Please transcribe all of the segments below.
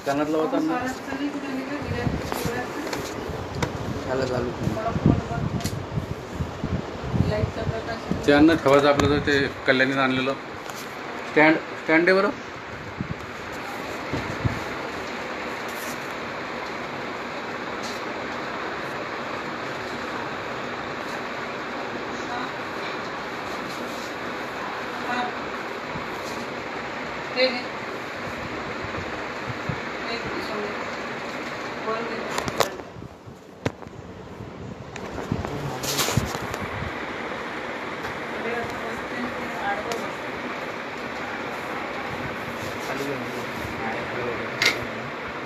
कानातला होता ना त्याला चालू ते अन्न ठेवायचं आपलं तर ते कल्याणीनं आणलेलं स्टँड आहे बरं.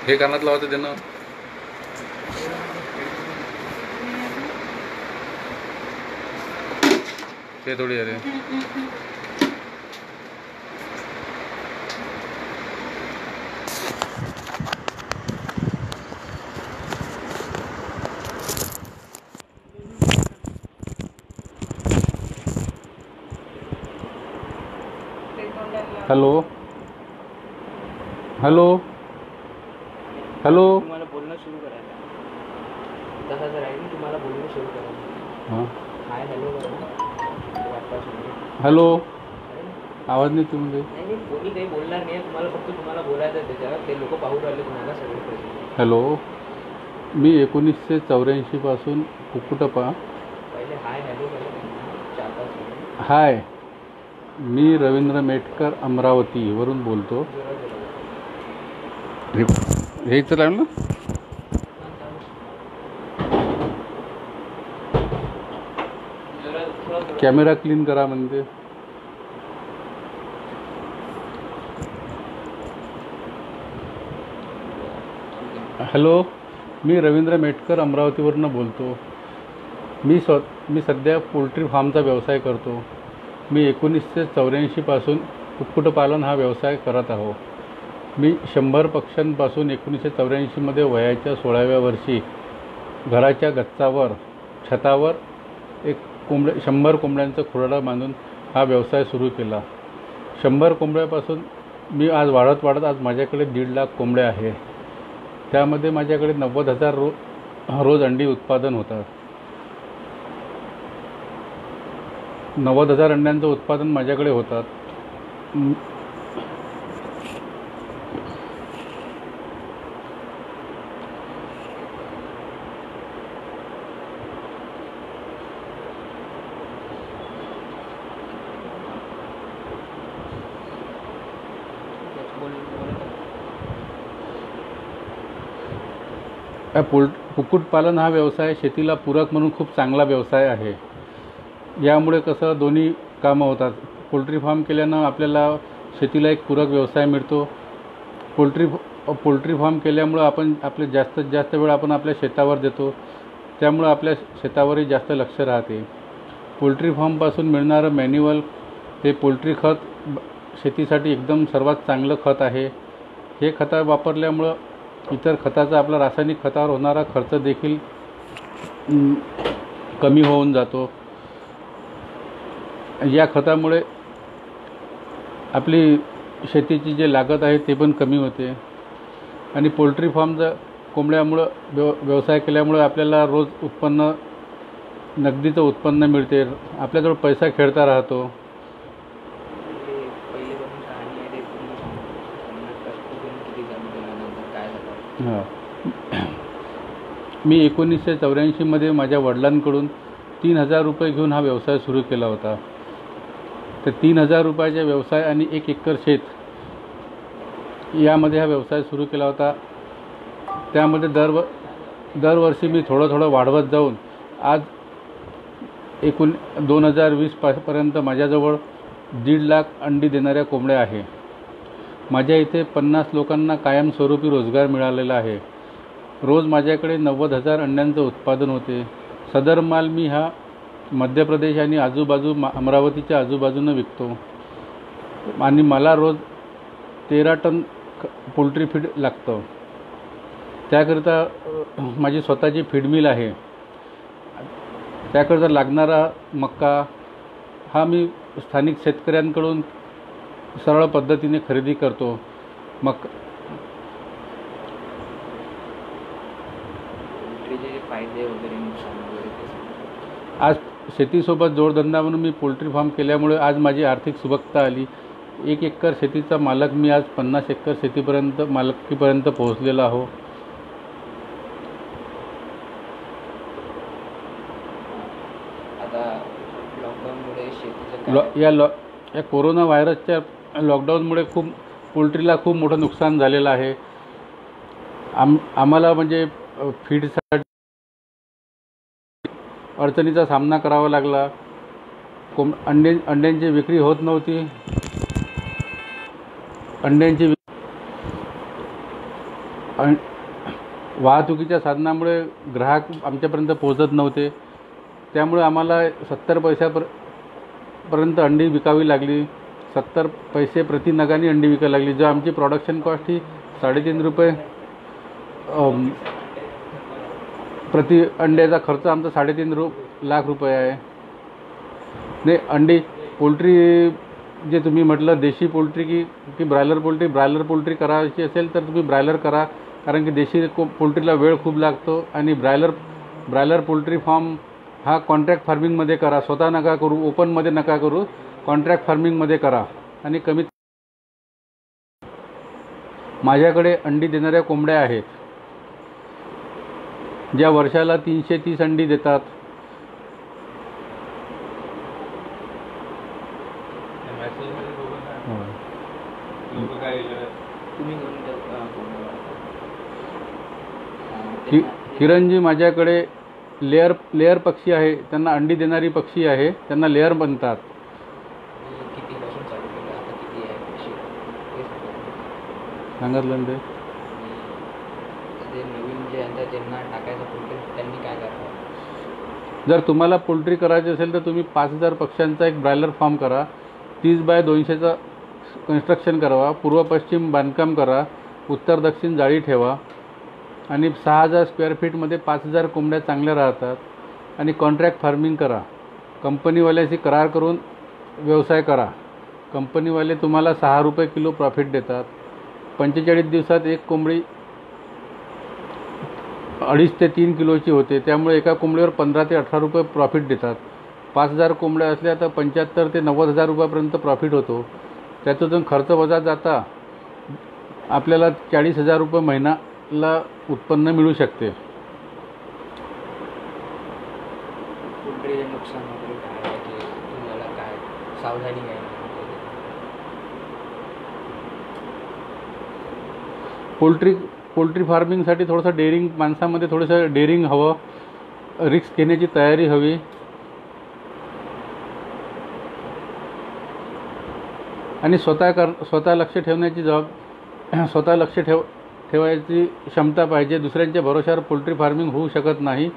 हे कानात लावते त्यानं ते थोडी अरे हॅलो हॅलो हॅलो तुम्हाला बोलणं सुरू करायला तसा जर आहे ना तुम्हाला बोलणं सुरू करायला. हां हाय हॅलो हॅलो आवाज नाही तुम्ही नाही कोणी काही बोलणार नाही तुम्हाला फक्त तुम्हाला बोलायचं आहे त्याच्यावर ते लोक पाहू राहिले तुम्हाला सगळे. हॅलो मी 1984 पासून कुक्कुटपा पहिले हाय हॅलो करा. हाय मी रवींद्र मेटकर अमरावतीवरून बोलतो. हे तर आहे ना कॅमेरा क्लीन करा म्हणजे हॅलो मी रवींद्र मेटकर अमरावतीवरून बोलतो. मी सध्या पोल्ट्री फार्मचा व्यवसाय करतो. मी 1984 पासून कुक्कुटपालन हा व्यवसाय करत आहो. मी 100 पक्ष्यांपासून 1984 वयाच्या 16व्या वर्षी घराच्या गच्चावर छतावर एक 100 कोंबड्यांचं खुराडा बांधून हा व्यवसाय सुरू केला. 100 कोंबड्यापासून मी आज वाढत आज माझ्याकडे 1.5 लाख कोंबड्या आहे. त्यामध्ये माझ्याकडे 90,000 रोज अंडी उत्पादन होतात. 90,000 अंड्यांचं उत्पादन माझ्याकडे होतात. कुक्कुटपालन हा व्यवसाय शेतीला पूरक म्हणून खूप चांगला व्यवसाय आहे. यामुळे कसं दोन्ही कामं होतात. पोल्ट्री फार्म केल्यानं आपल्याला शेतीला एक पूरक व्यवसाय मिळतो. पोल्ट्री फार्म केल्यामुळं आपण आपले जास्तीत जास्त वेळ आपण आपल्या शेतावर देतो. त्यामुळं आपल्या शेतावरही जास्त लक्ष राहते. पोल्ट्री फार्मपासून मिळणारं मॅन्युअल हे पोल्ट्री खत शेतीसाठी एकदम सर्वात चांगलं खत आहे. हे खत वापरल्यामुळं इतर खताचा आपला रासायनिक खतावर होणारा खर्च देखील कमी होऊन जातो. या खतामुळे आपली शेतीची जे लागत आहे ते पण कमी होते. आणि पोल्ट्री फार्मचं कोंबड्यामुळं व्यवसाय केल्यामुळे आपल्याला रोज उत्पन्न नगदीचं उत्पन्न मिळते. आपल्याजवळ पैसा खेळता राहतो. हां मी 1984 माझ्या वडिलांकडून 3,000 रुपये घेऊन हा व्यवसाय सुरू केला होता. तर 3,000 रुपयाचा व्यवसाय आणि 1 एकर शेत यामध्ये हा व्यवसाय सुरू केला होता. त्यामध्ये दरवर्षी मी थोडं वाढवत जाऊन आज 2020 पर्यंत माझ्याजवळ 1.5 लाख अंडी देणाऱ्या कोंबड्या आहे. माझ्या इथे 50 लोकांना कायमस्वरूपी रोजगार मिळालेला आहे. रोज माझ्याकडे 90,000 अंड्यांचं उत्पादन होते. सदर माल मी हा मध्य प्रदेश आणि अमरावतीच्या आजूबाजूनं विकतो. आणि मला रोज 13 टन पोल्ट्री फीड लागतं. त्याकरिता माझी स्वतःची फीड मिल आहे. त्याकरिता लागणारा मक्का हा मी स्थानिक शेतकऱ्यांकडून सरळ पद्धतीने खरेदी करतो. जे फायदे वगैरे नुकसान वगैरे ते सांगा. आज शेतीसोबत जोडधंदा म्हणून मी पोल्ट्री फार्म केल्यामुळे आज माझी आर्थिक सुबकता आली. 1 एकर शेतीचा मालक मी आज 50 एकर शेतीपर्यंत मालकीपर्यंत पोहोचलेला आहो. आता लॉकडाऊनमुळे शेतीचं काय या कोरोना व्हायरसच्या लॉकडाऊनमुळे पोल्ट्रीला खूप मोठं नुकसान झालेलं आहे. आम्हाला म्हणजे फीडसाठी अडचणीचा सामना करावा लागला. अंड्यांची विक्री होत नव्हती. वाहतुकीच्या साधनामुळे ग्राहक आमच्यापर्यंत पोहोचत नव्हते. त्यामुळे आम्हाला 70 पैशापर्यंत अंडी विकावी लागली. 70 पैसे प्रति नगाने अंडी विकायला लागली. जो आमची प्रोडक्शन कॉस्ट ही 3.5 रुपये प्रति अंड्याचा खर्च आमचा 3.5 लाख रुपये आहे. नाही, अंडी पोल्ट्री जे तुम्ही म्हटलं देशी पोल्ट्री की ब्रायलर पोल्ट्री करायची असेल तर तुम्ही ब्रायलर करा, कारण की देशी पोल्ट्रीला वेळ खूप लागतो. आणि ब्रायलर पोल्ट्री फार्म हा कॉन्ट्रॅक्ट फार्मिंगमध्ये करा. स्वतः नका करू, ओपनमध्ये नका करू, कॉन्ट्रॅक्ट फार्मिंगमध्ये करा. आणि कमीत माझ्याकडे अंडी देणाऱ्या कोंबड्या आहेत ज्या वर्षाला 330 अंडी देतात. तुम्ही किरणजी माझ्याकडे लेअर पक्षी आहे. त्यांना अंडी देणारी पक्षी आहे, त्यांना लेअर बनतात. कितीपासून चालू केलं, आता किती आहे पैसे ते सांगा. सांगितलं ते. ते नवीन जे आता ज्यांना टाकायचं पोल्ट्री त्यांनी काय करावं? जर तुम्हाला पोल्ट्री करायची असेल तर तुम्ही 5000 पक्ष्यांचा एक ब्रायलर फार्म करा. 30 बाय 200चा कन्स्ट्रक्शन करावा. पूर्व पश्चिम बांधकाम करा. उत्तर दक्षिण जाळी ठेवा. आणि 6000 स्क्वेअर फीटमध्ये 5000 कोंबड्या चांगल्या राहतात. आणि कॉन्ट्रॅक्ट फार्मिंग करा. कंपनीवाल्याशी करार करून व्यवसाय करा. कंपनीवाले तुम्हाला 6 रुपये किलो प्रॉफिट देतात. 45 दिवसात एक कोंबडी 2.5 ते 3 किलोची होते. त्यामुळे एका कोंबडीवर 15 ते 18 रुपये प्रॉफिट देतात. 5000 कोंबड्या असल्या तर 75 ते 90 हजार रुपयापर्यंत प्रॉफिट होतो. त्यातून खर्च वजा जाता आपल्याला 40,000 रुपये महिन्याला उत्पन्न मिळू शकते. पोल्ट्रीचे नुकसान वगैरे काय आहे की तुम्हाला काय सावधानी घ्यायला पोल्ट्री फार्मिंगसाठी थोडंसं डेअरिंग, माणसामध्ये थोडंसं डेअरिंग हवं. रिस्क घेण्याची तयारी हवी. आणि स्वतः लक्ष ठेवण्याची स्वतः लक्ष ठेवायची क्षमता पाहिजे. दुसऱ्यांच्या भरोश्यावर पोल्ट्री फार्मिंग होऊ शकत नाही.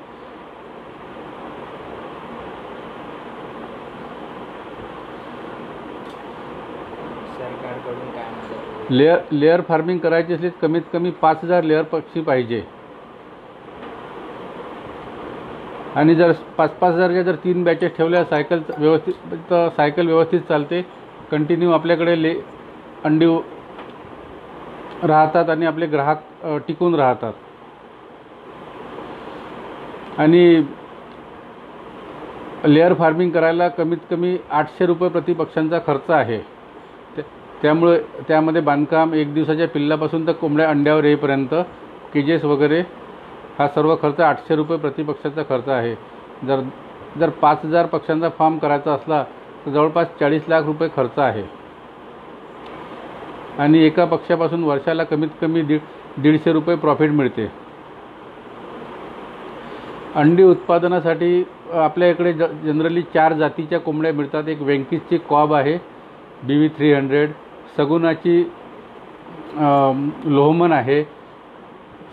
सरकारकडून काय मदत? लेअर फार्मिंग करायची असली कमीत कमी 5000 लेअर पक्षी पाहिजे. आणि जर 5,000च्या जर 3 बॅचेस ठेवल्या सायकल व्यवस्थित चालते. कंटिन्यू आपल्याकडे अंडी राहतात आणि आपले ग्राहक टिकून राहतात. आणि लेअर फार्मिंग करायला कमीत कमी 800 रुपये प्रति पक्ष्यांचा खर्च आहे. त्यामुळे त्यामध्ये बांधकाम, 1 दिवसाच्या पिल्लापासून तर कोंबड्या अंड्यावर येईपर्यंत केजेस वगैरे हा सर्व खर्च 800 रुपये प्रति पक्ष्याचा खर्च आहे. जर 5000 पक्ष्यांचा फार्म करायचा असला तर जवळपास 40 लाख रुपये खर्च आहे. आणि एका पक्ष्यापासून वर्षाला कमीत कमी 150 रुपये प्रॉफिट मिळते. अंडी उत्पादनासाठी आपल्या इकडे जनरली 4 जातीच्या कोंबड्या मिळतात. एक वेंकीसची कॉब आहे, BV 300, सगुनाची लोहमन आहे,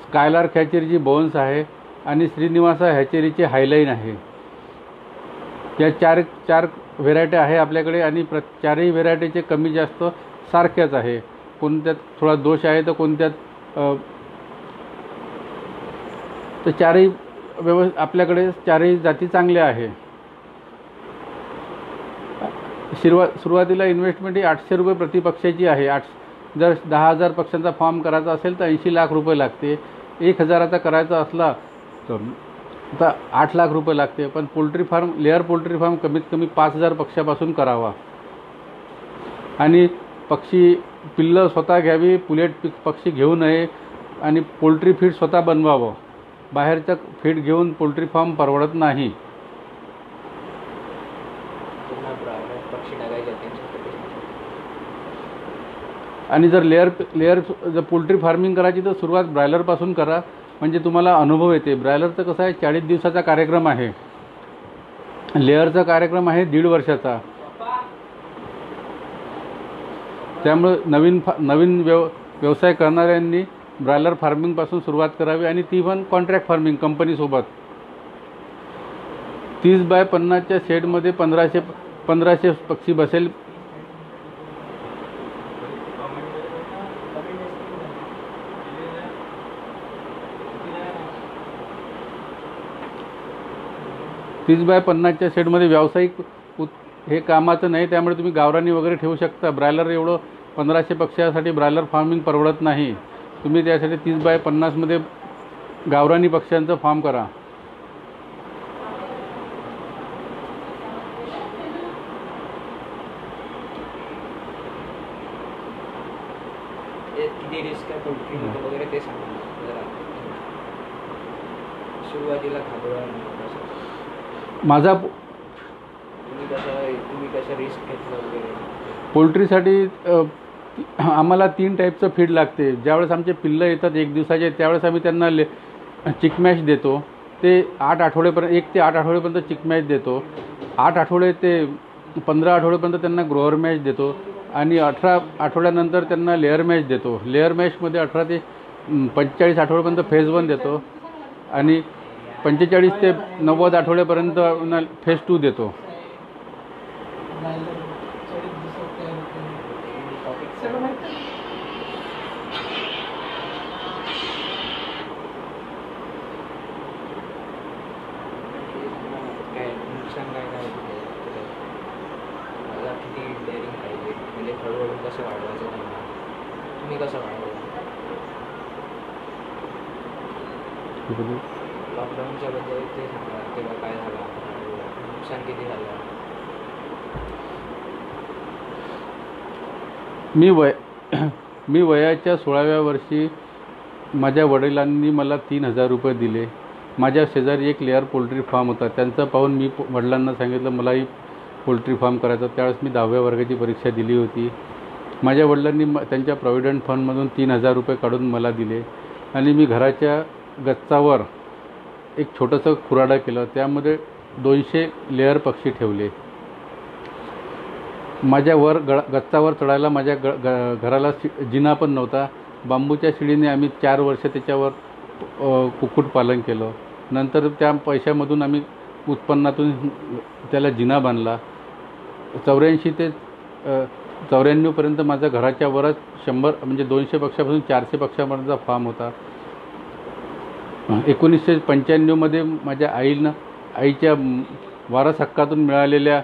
स्कायलार्क हॅचेरीची बोन्स आहे आणि श्रीनिवासा हॅचेरीची हायलाईन आहे. या चार व्हेरायट्या आहे आपल्याकडे. आणि चारही व्हेरायटीचे कमी जास्त सारख्याच आहे. कोणत्यात थोडा दोष आहे तर कोणत्यात तर चारही आपल्याकडे चारही जाती चांगल्या आहे. सुरुवातीला इन्व्हेस्टमेंट ही 800 रुपये प्रति पक्षाची आहे. जर 10,000 पक्ष्यांचा फार्म करायचा असेल तर 80 लाख रुपये लागते. 1,000चा करायचा असला तर आता 8 लाख रुपये लागते, पण poultry farm, layer poultry farm कमीत कमी 5,000 पक्ष्यापासून करावा आणि पक्षी पिल्लं स्वतः घ्यावी, पुलेट पक्षी घेऊ नये आणि पोल्ट्री फीड स्वतः बनवावं. बाहेरचं फीड घेऊन पोल्ट्री फार्म परवडत नाही. पुन्हा पक्षी टाकायचे त्यांच्यासाठी. आणि जर लेअर जर पोल्ट्री फार्मिंग करायची तर सुरुवात ब्रॉयलरपासून करा, म्हणजे तुम्हाला अनुभव येते. ब्रॉयलरचं कसं आहे, 40 दिवसाचा कार्यक्रम आहे. लेअरचा कार्यक्रम आहे 1.5 वर्षाचा. त्यामुळे नवीन व्यवसाय करणाऱ्यांनी ब्रॉयलर फार्मिंगपासून सुरुवात करावी आणि ती पण कॉन्ट्रॅक्ट फार्मिंग कंपनीसोबत. 30 बाय 50च्या शेडमध्ये 1500 पक्षी बसेल. तीस बाय 50च्या शेडमध्ये व्यावसायिक हे कामाचं नाही, त्यामुळे तुम्ही गावरानी वगैरे ठेवू शकता. ब्रॉयलर एवढं 1500 पक्ष्यासाठी ब्रॉयलर फार्मिंग परवडत नाही. तुम्ही त्यासाठी 30 बाय 50मध्ये गावरानी पक्ष्यांचं फार्म करा. किती रिस्क आहे पोल्ट्रीमध्ये वगैरे ते सांगा जरा. सुरुवातीला माझा तुम्ही कसं रिस्क घेतलं वगैरे. पोल्ट्रीसाठी आम्हाला 3 टाईपचं फीड लागते. ज्यावेळेस आमचे पिल्लं येतात 1 दिवसाचे, त्यावेळेस आम्ही त्यांना चिक मॅश देतो. ते 8 आठवड्यापर्यंत, 1 ते 8 आठवड्यापर्यंत चिक मॅश देतो. 8 आठवडे ते 15 आठवड्यापर्यंत त्यांना ग्रोअर मॅश देतो आणि 18 आठवड्यानंतर त्यांना लेअर मॅश देतो. लेअर मॅशमध्ये 18 ते 45 आठवड्यापर्यंत फेज 1 देतो आणि 45 ते 90 आठवड्यापर्यंत फेज 2 देतो. नुकसान काय काय मला किती डेअरिंग पाहिजे, म्हणजे हळूहळू कसं वाढवायचं त्यांना, तुम्ही कसं वाढवायचं. लॉकडाऊनच्या बद्दल ते सांगा, तेव्हा काय झालं, नुकसान किती झालं. मी वयाच्या 16व्या वर्षी माझ्या वडिलांनी मला 3,000 रुपये दिले. माझ्या शेजारी एक लेअर पोल्ट्री फार्म होता. त्यांचं पाहून मी वडिलांना सांगितलं मलाही पोल्ट्री फार्म करायचा. त्यावेळेस मी 10व्या वर्गाची परीक्षा दिली होती. माझ्या वडिलांनी त्यांच्या प्रॉव्हिडंट फंडमधून 3,000 रुपये काढून मला दिले आणि मी घराच्या गच्चावर एक छोटंसं खुराडा केलं. त्यामध्ये 200 लेअर पक्षी ठेवले. माझ्या गच्चावर चढायला माझ्या घराला जिना पण नव्हता. बांबूच्या शिडीने आम्ही 4 वर्ष त्याच्यावर कुक्कुटपालन केलं. नंतर त्या पैशामधून आम्ही उत्पन्नातून त्याला जिना बांधला. 84 ते 94पर्यंत माझ्या घराच्या वरच 100 म्हणजे 200 पक्षापासून 400 पक्षापर्यंतचा फार्म होता. 1995मध्ये माझ्या आईच्या वारस हक्कातून मिळालेल्या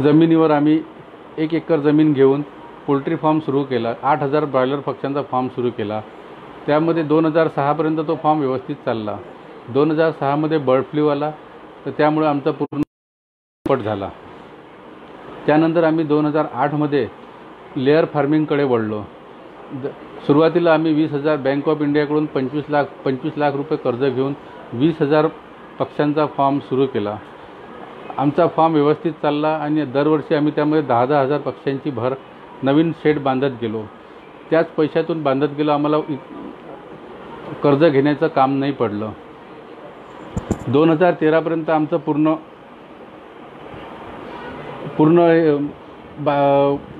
जमिनीवर आम्ही 1 एकर जमीन घेऊन पोल्ट्री फार्म सुरू केला. 8,000 ब्रॉयलर पक्ष्यांचा फार्म सुरू केला. त्यामध्ये 2006पर्यंत तो फार्म व्यवस्थित चालला. 2006मध्ये बर्ड फ्लू आला, तर त्यामुळे आमचा पूर्ण पट झाला. त्यानंतर आम्ही 2008मध्ये लेअर फार्मिंगकडे वळलो. सुरुवातीला आम्ही 20,000 बँक ऑफ इंडियाकडून 25 लाख रुपये कर्ज घेऊन 20,000 पक्ष्यांचा फार्म सुरू केला. आमचा फार्म व्यवस्थित चालला आणि दरवर्षी आम्ही त्यामध्ये 10,000 पक्ष्यांची भर नवीन शेड बांधत गेलो. त्याच पैशातून बांधत गेलो. आम्हाला कर्ज घेण्याचं काम नाही पडलं. 2013पर्यंत आमचं पूर्ण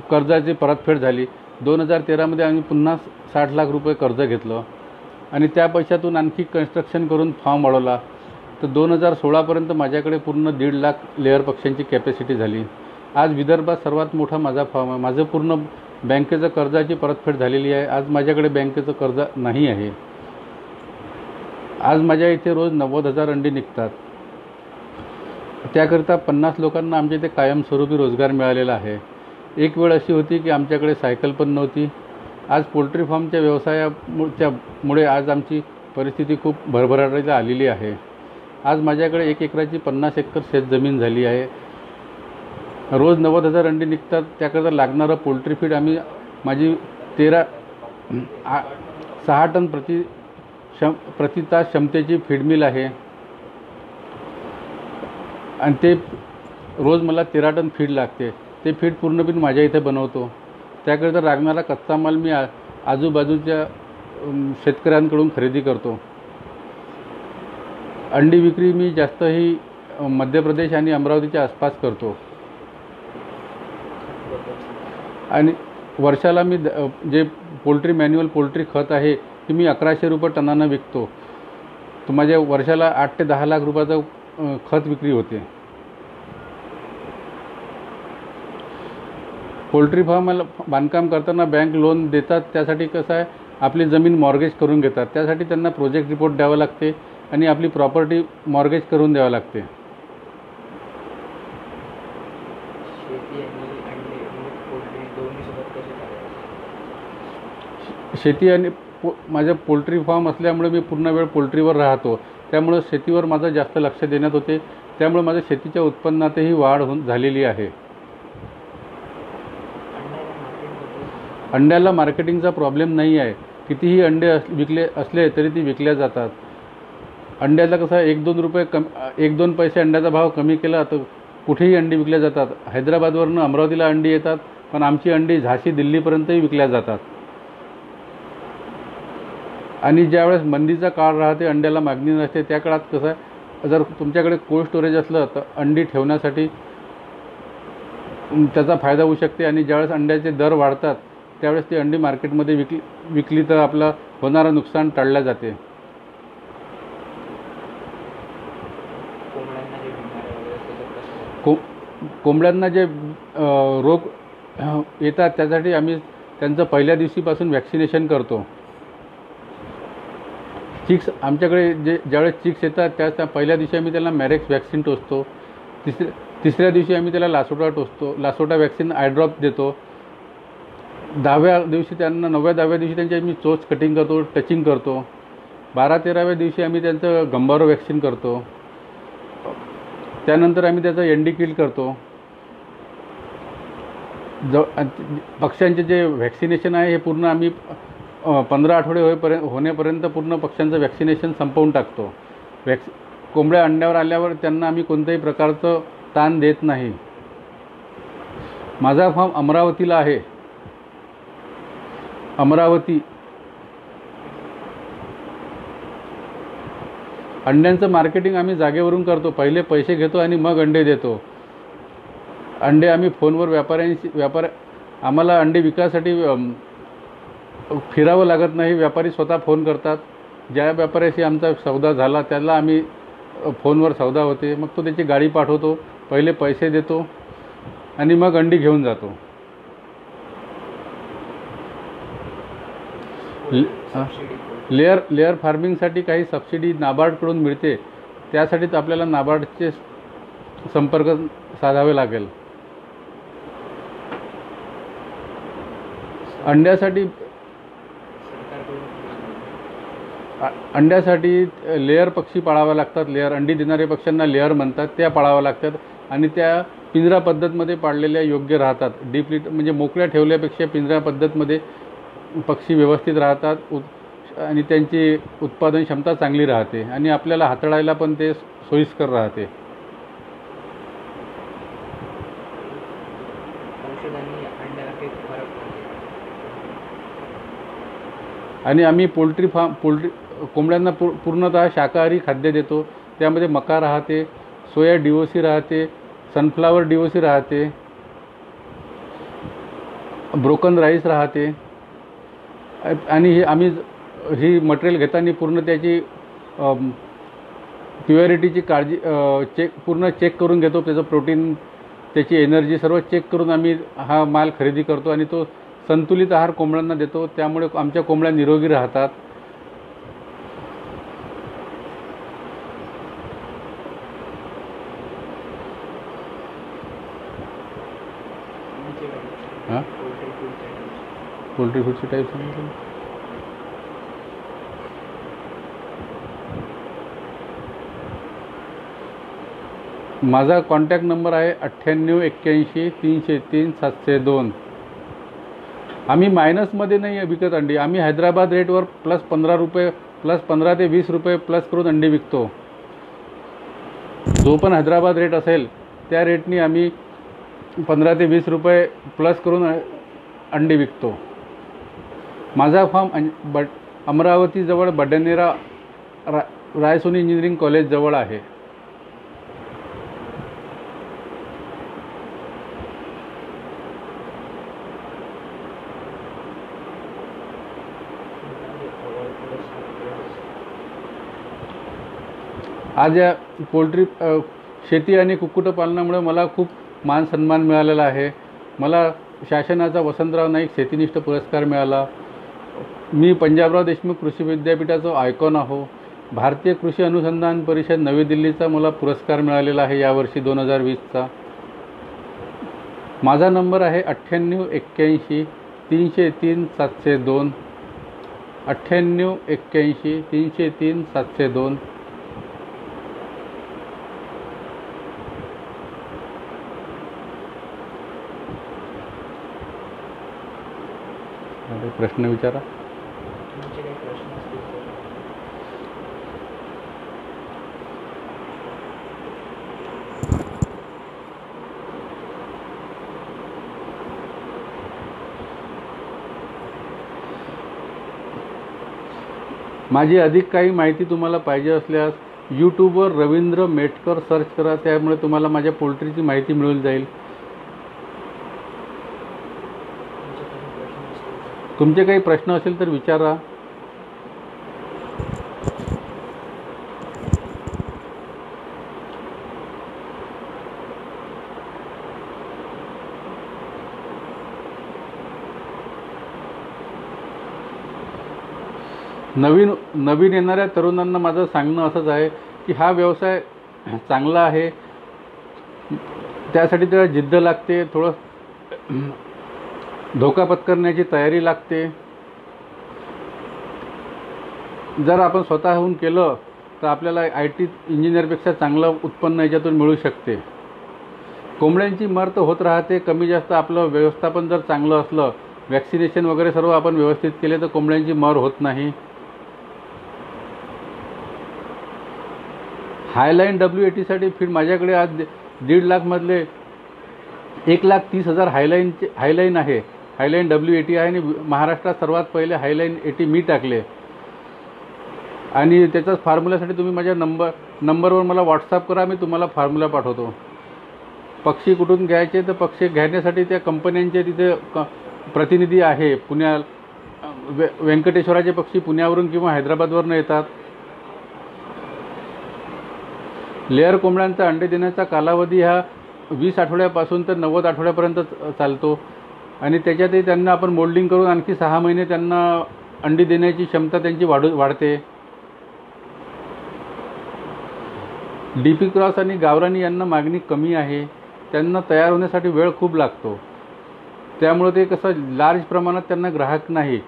कर्जाची परतफेड झाली. 2013मध्ये आम्ही पुन्हा 60 लाख रुपये कर्ज घेतलं आणि त्या पैशातून आणखी कन्स्ट्रक्शन करून फार्म वाढवला. तर 2016पर्यंत माझ्याकडे पूर्ण 1.5 लाख लेअर पक्ष्यांची कॅपॅसिटी झाली. आज विदर्भात सर्वात मोठा माझा फार्म आहे. माझं पूर्ण बँकेचं कर्जाची परतफेड झालेली आहे. आज माझ्याकडे बँकेचं कर्ज नाही आहे. आज माझ्या इथे रोज 90,000 अंडी निघतात. त्याकरिता 50 लोकांना आमच्या इथे कायमस्वरूपी रोजगार मिळालेला आहे. एक वेळ अशी होती की आमच्याकडे सायकल पण नव्हती. आज पोल्ट्री फार्मच्या व्यवसायामुळे आज आमची परिस्थिती खूप भरभराटीला आलेली आहे. आज माझ्याकडे 1 एकराची 50 एकर शेतजमीन झाली आहे. रोज 90,000 अंडी निघतात. त्याकरता लागणारं पोल्ट्री फीड माझी 6 टन प्रति तास क्षमतेची फीड मिल आहे आणि ते रोज मला 13 टन फीड लागते. ते फीड पूर्णपणे माझ्या इथे बनवतो. त्याकरिता लागणारा कच्चा माल मी आजूबाजूच्या शेतकऱ्यांकडून खरेदी करतो. अंडी विक्री मी जास्त ही मध्य प्रदेश आणि अमरावतीच्या आसपास करतो. आणि वर्षाला मी जे मॅन्युअल पोल्ट्री खत आहे ते मी 1100 रुपये टनानं विकतो. तर माझ्या वर्षाला 8 ते 10 लाख रुपयाचं खत विक्री होते. पोल्ट्री फार्मला बांधकाम करताना बँक लोन देतात. त्यासाठी कसं आहे, आपली जमीन मॉर्गेज करून घेतात. त्यासाठी त्यांना प्रोजेक्ट रिपोर्ट द्यावा लागते आणि आपली प्रॉपर्टी मॉर्गेज करून द्यावं लागते. शेती आणि अंडे पोल्ट्री दोन्ही सोबत कसे चालवायचे? शेती आणि माझं पोल्ट्री फार्म असल्यामुळे मी पूर्ण वेळ पोल्ट्रीवर राहतो. त्यामुळं शेतीवर माझं जास्त लक्ष देण्यात होते. त्यामुळे माझ्या शेतीच्या उत्पन्नातही वाढ झालेली आहे. अंड्याला मार्केटिंगचा प्रॉब्लेम नाही आहे. कितीही अंडे विकले असले तरी ती विकल्या जातात. अंड्याला कसं 1-2 रुपये 1-2 पैसे अंड्याचा भाव कमी केला तर कुठेही अंडी विकल्या जातात. हैदराबादवरून अमरावतीला अंडी येतात, पण आमची अंडी झाशी दिल्लीपर्यंतही विकल्या जातात. आणि ज्यावेळेस मंदीचा काळ राहते, अंड्याला मागणी नसते, त्या काळात कसं आहे, जर तुमच्याकडे कोल्ड स्टोरेज असलं तर अंडी ठेवण्यासाठी त्याचा फायदा होऊ शकते. आणि ज्यावेळेस अंड्याचे दर वाढतात त्यावेळेस ती अंडी मार्केटमध्ये विकली तर आपलं होणारं नुकसान टाळलं जाते. कोंबड्यांना जे रोग येतात त्यासाठी आम्ही त्यांचं पहिल्या दिवशीपासून वॅक्सिनेशन करतो. चिक्स आमच्याकडे ज्यावेळेस चिक्स येतात त्या पहिल्या दिवशी आम्ही त्याला मॅरेक्स वॅक्सिन टोचतो. तिसऱ्या दिवशी आम्ही त्याला लासोटा टोचतो. लासोटा वॅक्सिन आय ड्रॉप देतो. 10व्या दिवशी 9व्या-10व्या दिवशी त्यांची आम्ही चोच कटिंग करतो, टचिंग करतो. 12-13व्या दिवशी आम्ही त्यांचं गंबारो वॅक्सिन करतो. त्यानंतर आम्ही त्याचं एंडी किल करतो. पक्ष्यांचे जे व्हॅक्सिनेशन आहे हे पूर्ण आम्ही 15 आठवडे होण्यापर्यंत पूर्ण पक्ष्यांचं वॅक्सिनेशन संपवून टाकतो. कोंबड्या अंड्यावर आल्यावर त्यांना आम्ही कोणत्याही प्रकारचं ताण देत नाही. माझा फार्म अमरावतीला आहे. अमरावती. अंड्यांचं मार्केटिंग आम्ही जागेवरून करतो. पहिले पैसे घेतो आणि मग अंडे देतो. अंडे आम्ही फोनवर आम्हाला अंडे विकायसाठी फिरावं लागत नाही. व्यापारी स्वतः फोन करतात. ज्या व्यापाऱ्याशी आमचा सौदा झाला त्याला आम्ही फोनवर सौदा होते, मग तो त्याची गाडी पाठवतो. पहिले पैसे देतो आणि मग अंडी घेऊन जातो. लेअर फार्मिंगसाठी काही सबसिडी नाबार्डकडून मिळते. त्यासाठीच आपल्याला नाबार्डचे संपर्क साधावे लागेल. अंड्यासाठी लेअर पक्षी पाळावे लागतात. अंडी देणाऱ्या पक्ष्यांना लेअर म्हणतात. त्या पाळाव्या लागतात आणि त्या पिंजरा पद्धतमध्ये पाळलेल्या योग्य राहतात. डीपली म्हणजे मोकळ्या ठेवल्यापेक्षा पिंजरा पद्धतमध्ये पक्षी व्यवस्थित राहतात आणि त्यांची उत्पादन क्षमता चांगली राहते आणि आपल्याला हाताळायला पण ते सोयीस्कर राहते. आणि आम्ही पोल्ट्री कोंबड्यांना पूर्णतः शाकाहारी खाद्य देतो. त्यामध्ये मका राहते, सोया DOC राहते, सनफ्लावर DOC राहते, ब्रोकन राईस राहते. आणि ही मटेरियल घेताना पूर्ण त्याची प्युअरिटीची काळजी पूर्ण चेक करून घेतो. त्याचं प्रोटीन, त्याची एनर्जी सर्व चेक करून आम्ही हा माल खरेदी करतो आणि तो संतुलित आहार कोंबड्यांना देतो. त्यामुळे आमच्या कोंबड्या निरोगी राहतात. पोल्ट्री फूडचे टाईप सांगितले. माझा कॉन्टॅक्ट नंबर आहे 9881 303 702. आम्ही मायनसमध्ये नाही विकत अंडी. आम्ही हैदराबाद रेटवर +15 रुपये +15 ते 20 रुपये प्लस करून अंडी विकतो. जो पण हैदराबाद रेट असेल त्या रेटनी आम्ही 15 ते 20 रुपये प्लस करून अंडी विकतो. माझा फार्म अमरावतीजवळ बडनेरा रायसोनी इंजिनिअरिंग कॉलेज जवळ आहे. आज या पोल्ट्री शेती आणि कुक्कुटपालनामुळे मला खूप मान सन्मान मिळालेला आहे. मला शासनाचा वसंतराव नाईक शेतीनिष्ठ पुरस्कार मिळाला. मी पंजाबराव देशमुख कृषी विद्यापीठाचा आयकॉन आहो. भारतीय कृषी अनुसंधान परिषद नवी दिल्लीचा मला पुरस्कार मिळालेला आहे यावर्षी 2020चा. माझा नंबर आहे 9881 303 702. 9881 303 702. प्रश्न विचारा. तुमचे काही प्रश्न असतील तर. माझी अधिक काही माहिती तुम्हाला पाहिजे असल्यास यूट्यूबवर रवींद्र मेटकर सर्च करा. त्यामुळे तुम्हाला माझ्या पोल्ट्रीची माहिती मिळून जाईल. तुमचे काही प्रश्न असेल तर विचारा. नवीन येणाऱ्या तरुणांना माझं सांगणं असंच आहे की हा व्यवसाय चांगला आहे. त्यासाठी त्याला जिद्द लागते, थोडं धोका पत्करण्याची तयारी लागते. जर आपण स्वतःहून केलं तर आपल्याला IT इंजिनियरपेक्षा चांगलं उत्पन्न याच्यातून मिळू शकते. कोंबड्यांची मर तर होत राहते कमी जास्त. आपलं व्यवस्थापन जर चांगलं असलं, वॅक्सिनेशन वगैरे सर्व आपण व्यवस्थित केले तर कोंबड्यांची मर होत नाही. हायलाईन WAT फीड माझ्याकडे आज 1.5 लाखमधले 1,30,000 हायलाईन आहे. हायलाईन WAT आहे आणि महाराष्ट्रात सर्वात पहिले हायलाईन AT मी टाकले. आणि त्याचाच फॉर्म्युलासाठी तुम्ही माझ्या नंबरवर मला व्हॉट्सअप करा. मी तुम्हाला फॉर्म्युला पाठवतो. पक्षी कुठून घ्यायचे तर पक्षी घेण्यासाठी त्या कंपन्यांचे तिथे प्रतिनिधी आहे. व्यंकटेश्वराचे पक्षी पुण्यावरून किंवा हैदराबादवरून येतात. लेअर कोंबड्यांचा अंडे देण्याचा कालावधी हा 20 आठवड्यापासून तर 90 आठवड्यापर्यंत चालतो. आणि त्याच्यातही त्यांना आपण मोल्डिंग करून आणखी 6 महिने त्यांना अंडी देण्याची क्षमता त्यांची वाढते. DP क्रॉस आणि गावरानी यांना मागणी कमी आहे. त्यांना तयार होण्यासाठी वेळ खूप लागतो. त्यामुळे ते कसं लार्ज प्रमाणात त्यांना ग्राहक नाही.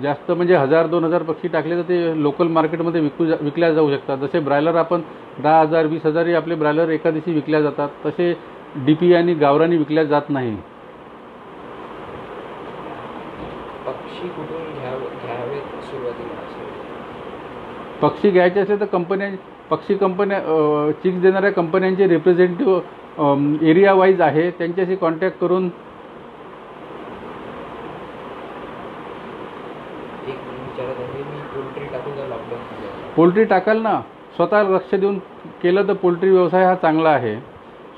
जास्त म्हणजे 1000-2000 पक्षी टाकले तर ते लोकल मार्केटमध्ये विकल्या जाऊ शकतात. जसे ब्रायलर आपण 10,000-20,000 आपले ब्रायलर एका दिवशी विकल्या जातात, तसे DP आणि गावरानी विकल्या जात नाही. पक्षी कुठून घ्यावेत सुरुवातीला? पक्षी घ्यायचे असेल तर पक्षी कंपन्या चिक्स देणाऱ्या कंपन्यांचे रिप्रेझेंटेटिव्ह एरिया वाईज आहे. त्यांच्याशी कॉन्टॅक्ट करून एक विचारत आहे मी, पोल्ट्री टाकू का लॉकडाऊनमध्ये? पोल्ट्री टाकाल ना. स्वतः लक्ष देऊन केलं तर पोल्ट्री व्यवसाय हा चांगला आहे.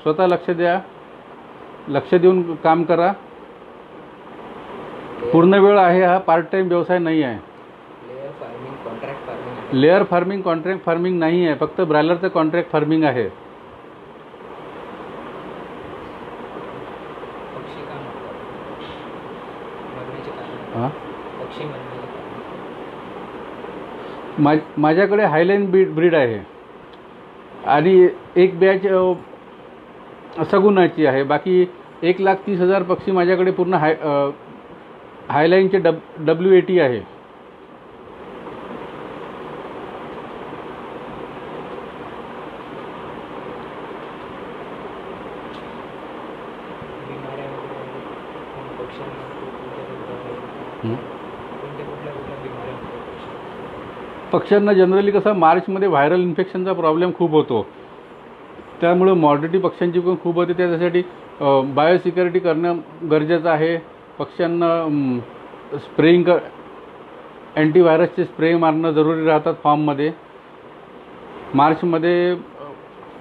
स्वतः लक्ष द्या, लक्ष देऊन काम करा. पूर्ण वेळ आहे, हा पार्ट टाइम व्यवसाय नाही आहे. Layer farming, contract farming? Layer farming, contract farming नाही आहे. फक्त ब्रायलरचं कॉन्ट्रॅक्ट फार्मिंग आहे. पक्षी का मरण्याचे कारण? हां, पक्षी मरण्याचे कारण? माझ्याकडे हायलाईन ब्रीड आहे आणि एक बॅच सगुनाची आहे. बाकी 1,30,000 पक्षी माझ्याकडे पूर्ण हायलाईनचे WAT आहे. पक्ष्यांना जनरली कसं मार्चमध्ये व्हायरल इन्फेक्शनचा प्रॉब्लेम खूप होतो, त्यामुळे मॉर्टिलिटी पक्ष्यांची पण खूप होते. त्याच्यासाठी बायोसिक्युरिटी करणं गरजेचं आहे. पक्ष्यांना स्प्रेइंग अँटीव्हायरसचे स्प्रे मारणं जरुरी राहतात फार्ममध्ये. मार्चमध्ये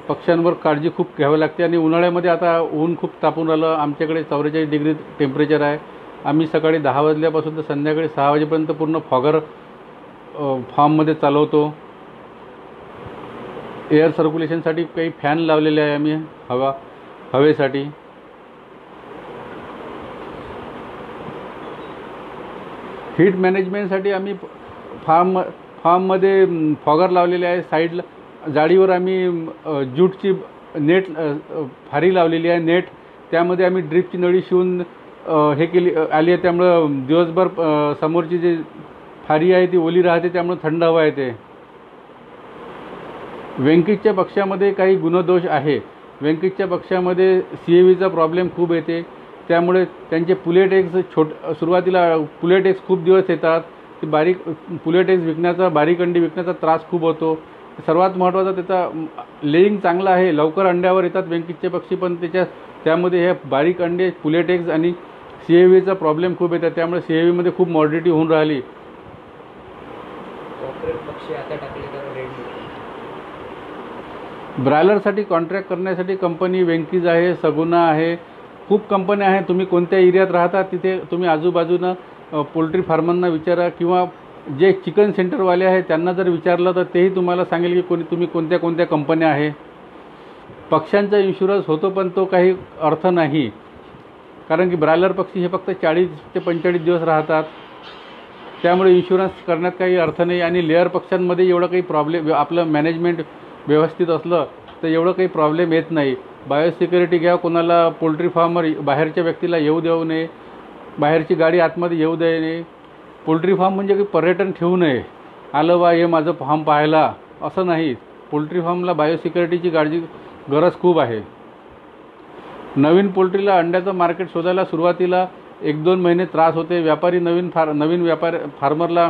पक्ष्यांवर काळजी खूप घ्यावी लागते. आणि उन्हाळ्यामध्ये आता ऊन खूप तापून राहिलं. आमच्याकडे 44 डिग्री टेम्परेचर आहे. आम्ही सकाळी 10 वाजल्यापासून तर संध्याकाळी 6 वाजेपर्यंत पूर्ण फॉगर फार्ममध्ये चालवतो. एअर सर्क्युलेशनसाठी काही फॅन लावलेले आहे आम्ही हवेसाठी. हीट मॅनेजमेंटसाठी आम्ही फार्ममध्ये फॉगर लावलेले आहे. साईडला जाळीवर आम्ही ज्यूटची नेट फारी लावलेली आहे नेट. त्यामध्ये आम्ही ड्रिपची नळी शिवून हे केली आली आहे. त्यामुळं दिवसभर समोरची जी फारी आहे ती ओली राहते, त्यामुळे थंड हवा येते. वेंकीच्या पक्ष्यामध्ये काही गुणदोष आहे. वेंकीच्या पक्ष्यामध्ये CAVचा प्रॉब्लेम खूप येते. त्यामुळे त्यांचे पुलेट एग्स सुरुवातीला पुलेट एग्स खूप दिवस येतात. ती पुलेट एग्स विकण्याचा, बारीक अंडी विकण्याचा त्रास खूप होतो. सर्वात महत्त्वाचा त्याचा लेईंग चांगला आहे, लवकर अंड्यावर येतात वेंकीचे पक्षी. पण त्यामध्ये हे बारीक अंडे, पुलेट एग्स आणि CAVचा प्रॉब्लेम खूप येतात. त्यामुळे CAVमध्ये खूप मॉर्टिलिटी होऊन राहिली. कॉकरेल पक्षी आता टाकले तर रेट ब्रॉयलरसाठी कॉन्ट्रॅक्ट करण्यासाठी कंपनी वेंकीज आहे, सगुना आहे, खूप कंपन्या आहेत. तुम्ही कोणत्या एरियात राहता तिथे तुम्ही आजूबाजूनं पोल्ट्री फार्मांना विचारा, किंवा जे चिकन सेंटरवाले आहे त्यांना जर विचारलं तर तेही तुम्हाला सांगेल की तुम्ही कोणत्या कोणत्या कंपन्या आहे. पक्ष्यांचा इन्शुरन्स होतो, पण तो काही अर्थ नाही. कारण की ब्रॉयलर पक्षी हे फक्त 40 ते 45 दिवस राहतात. त्यामुळे इन्शुरन्स करण्यात काही अर्थ नाही. आणि लेअर पक्ष्यांमध्ये एवढं काही प्रॉब्लेम, आपलं मॅनेजमेंट व्यवस्थित असलं तर एवढं काही प्रॉब्लेम येत नाही. बायोसिक्युरिटी घ्या. कोणाला पोल्ट्री फार्मवर बाहेरच्या व्यक्तीला येऊ देऊ नये, बाहेरची गाडी आतमध्ये येऊ देऊ नये. पोल्ट्री फार्म म्हणजे काही पर्यटन ठेवू नये, आलं बा हे माझं फार्म पाहायला, असं नाही. पोल्ट्री फार्मला बायोसिक्युरिटीची गरज खूप आहे. नवीन पोल्ट्रीला अंड्याचं मार्केट शोधायला सुरुवातीला 1-2 महिने त्रास होते. व्यापारी नवीन फार्मरला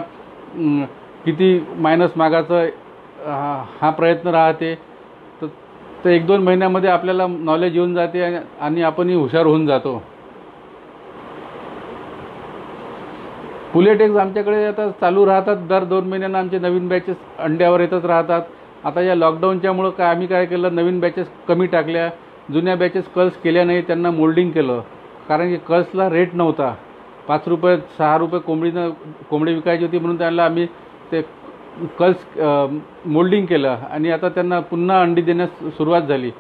किती मायनस मागायचं हा प्रयत्न राहते. तर 1-2 महिन्यामध्ये आपल्याला नॉलेज येऊन जाते आणि आपणही हुशार होऊन जातो. पुलेट एग्स आमच्याकडे आता चालू राहतात. दर 2 महिन्यांना आमचे नवीन बॅचेस अंड्यावर येतच राहतात. आता या लॉकडाऊनच्यामुळं आम्ही काय केलं, नवीन बॅचेस कमी टाकल्या. जुन्या बॅचेस कल्स केल्या नाही, त्यांना मोल्डिंग केलं. कारण की कल्सला रेट नव्हता. 5 रुपये 6 रुपये कोंबडी विकायची होती, म्हणून त्यांना आम्ही ते कल्स मोल्डिंग केलं. आणि आता त्यांना पुन्हा अंडी देण्यास सुरुवात झाली.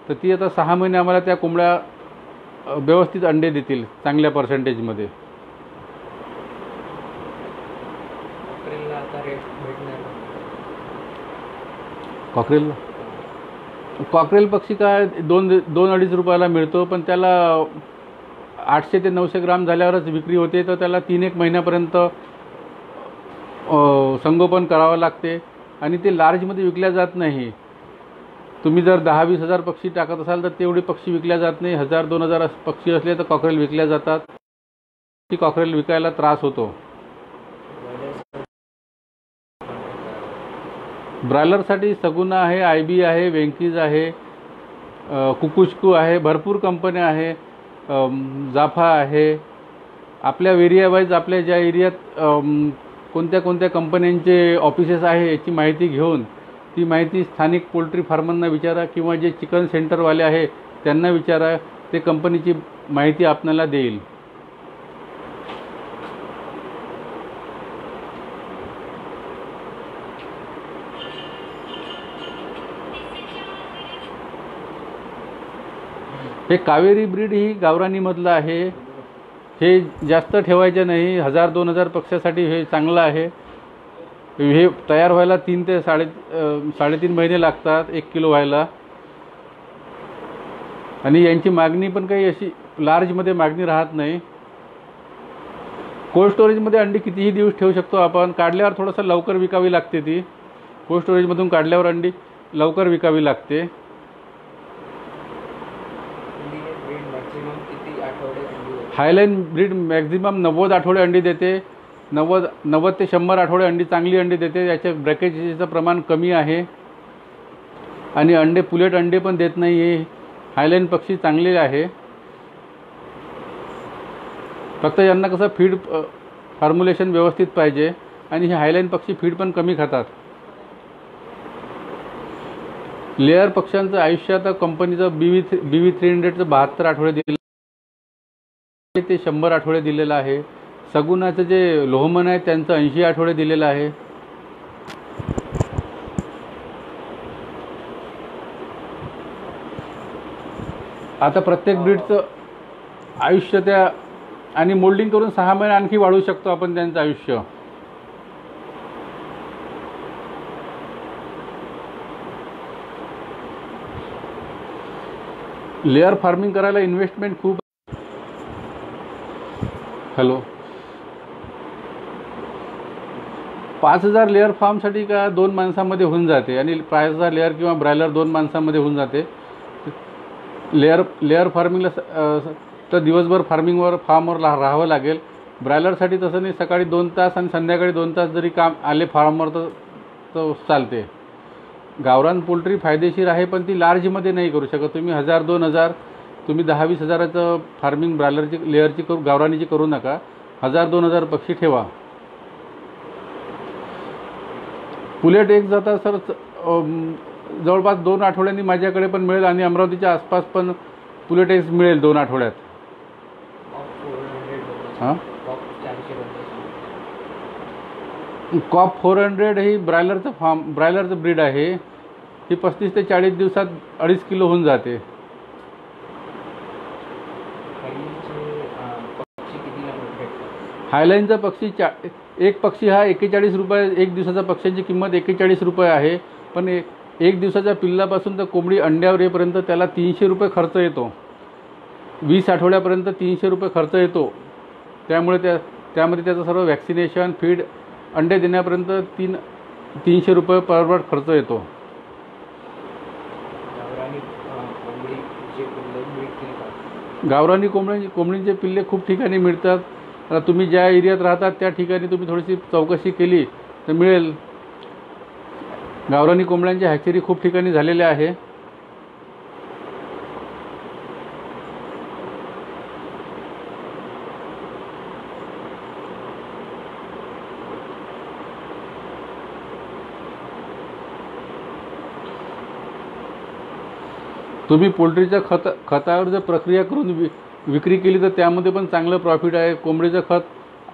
तर ती आता 6 महिने आम्हाला त्या कोंबड्या व्यवस्थित अंडे देतील चांगल्या पर्सेंटेजमध्ये. कॉकरेलला आता रेट भेटणार कॉकरेल पक्षी काय 2-2.5 रुपयाला मिळतो. पण त्याला 800 ते 900 ग्राम झाल्यावरच विक्री होते. तर त्याला 3-1 महिन्यापर्यंत संगोपन करावं लागते. आणि ते लार्जमध्ये विकल्या जात नाही. तुम्ही जर 10-20 हजार पक्षी टाकत असाल तर तेवढे पक्षी विकल्या जात नाही. 1000-2000 पक्षी असले तर कॉकरेल विकल्या जातात. ती कॉकरेल विकायला त्रास होतो. ब्रॉयलरसाठी सगुना आहे, IB आहे, वेंकीज आहे, कुकुचकू आहे, भरपूर कंपन्या आहे, जाफा आहे. आपल्या एरिया वाईज आपल्या ज्या एरियात कोणत्या कोणत्या कंपन्यांचे ऑफिसेस आहे याची माहिती घेऊन ती माहिती स्थानिक पोल्ट्री फार्मांना विचारा, किंवा जे चिकन सेंटरवाले आहे त्यांना विचारा. ते कंपनीची माहिती आपल्याला देईल. हे कावेरी ब्रीड ही गावरानीमधलं आहे. हे जास्त ठेवायचे नाही. 1000-2000 पक्ष्यासाठी हे चांगलं आहे. हे तयार व्हायला 3 ते 3.5 महिने लागतात 1 किलो व्हायला. आणि यांची मागणी पण काही अशी लार्जमध्ये मागणी राहत नाही. कोल्ड स्टोरेजमध्ये अंडी कितीही दिवस ठेवू शकतो आपण. काढल्यावर थोडंसं लवकर विकावी लागते. ती कोल्ड स्टोरेजमधून काढल्यावर अंडी लवकर विकावी लागते. मॅक्झिमम किती आठवडे अंडी देते? हायलाईन ब्रीड मॅक्झिमम 90 आठवडे अंडी देते. 90 ते 100 आठवडे अंडी चांगली अंडी देते. याच्या ब्रॅकेजचं प्रमाण कमी आहे आणि अंडे पुलेट अंडे पण देत नाही आहे. हायलाईन पक्षी चांगले आहे. फक्त यांना कसं फीड फॉर्म्युलेशन व्यवस्थित पाहिजे आणि हे हायलाईन पक्षी फीड पण कमी खातात. लेअर पक्ष्यांचं आयुष्य आता कंपनीचं BV 300चं 72 आठवडे दिलेलं ते 100 आठवडे दिलेलं आहे. सगुणाचं जे लोहमन आहे त्यांचं 80 आठवडे दिलेलं आहे. आता प्रत्येक ब्रीडचं आयुष्य त्या आणि मोल्डिंग करून 6 महिने आणखी वाढवू शकतो आपण त्यांचं आयुष्य. लेअर फार्मिंग करायला इन्व्हेस्टमेंट खूप. हॅलो, 5000 लेअर फार्मसाठी का 2 माणसामध्ये होऊन जाते आणि 5000 लेअर किंवा ब्रायलर 2 माणसामध्ये होऊन जाते. लेअर फार्मिंगला तर दिवसभर फार्मवर राहावं लागेल. ब्रायलरसाठी तसं नाही, सकाळी 2 तास आणि संध्याकाळी 2 तास जरी काम आले फार्मवर तर चालते. गावरान पोल्ट्री फायदेशीर आहे पण ती लार्जमध्ये नाही करू शकत तुम्ही. 1000-2000 तुम्ही 10-20 हजाराचं फार्मिंग ब्रायलरची लेअरची गावरानीची करू नका. 1000-2000 पक्षी ठेवा. पुलेट एक जाता सर जवळपास 2 आठवड्यांनी माझ्याकडे पण मिळेल आणि अमरावतीच्या आसपास पण पुलेट एग्स मिळेल 2 आठवड्यात. हां, कॉप 400 ही ब्रायलरचं ब्रीड आहे. ही 35 ते 40 दिवसात 2.5 किलो होऊन जाते. हायलाईनचा पक्षी एक पक्षी हा 41 रुपये. एक दिवसाचा पक्ष्यांची किंमत 41 रुपये आहे. पण एक दिवसाच्या पिल्लापासून तर कोंबडी अंड्यावर येईपर्यंत त्याला 300 रुपये खर्च येतो. 20 आठवड्यापर्यंत 300 रुपये खर्च येतो. त्यामुळे त्यामध्ये त्याचं सर्व वॅक्सिनेशन, फीड, अंडे देण्यापर्यंत 300 रुपये पर खर्च येतो. गावरानी कोंबडींचे पिल्ले खूप ठिकाणी मिळतात. आता तुम्ही ज्या एरियात राहतात त्या ठिकाणी तुम्ही थोडीशी चौकशी केली तर मिळेल. गावरानी कोंबड्यांची हॅचरी खूप ठिकाणी झालेल्या आहे. तुम्ही पोल्ट्रीच्या खतावर जर प्रक्रिया करून विक्री केली तर त्यामध्ये पण चांगलं प्रॉफिट आहे. कोंबडीचं खत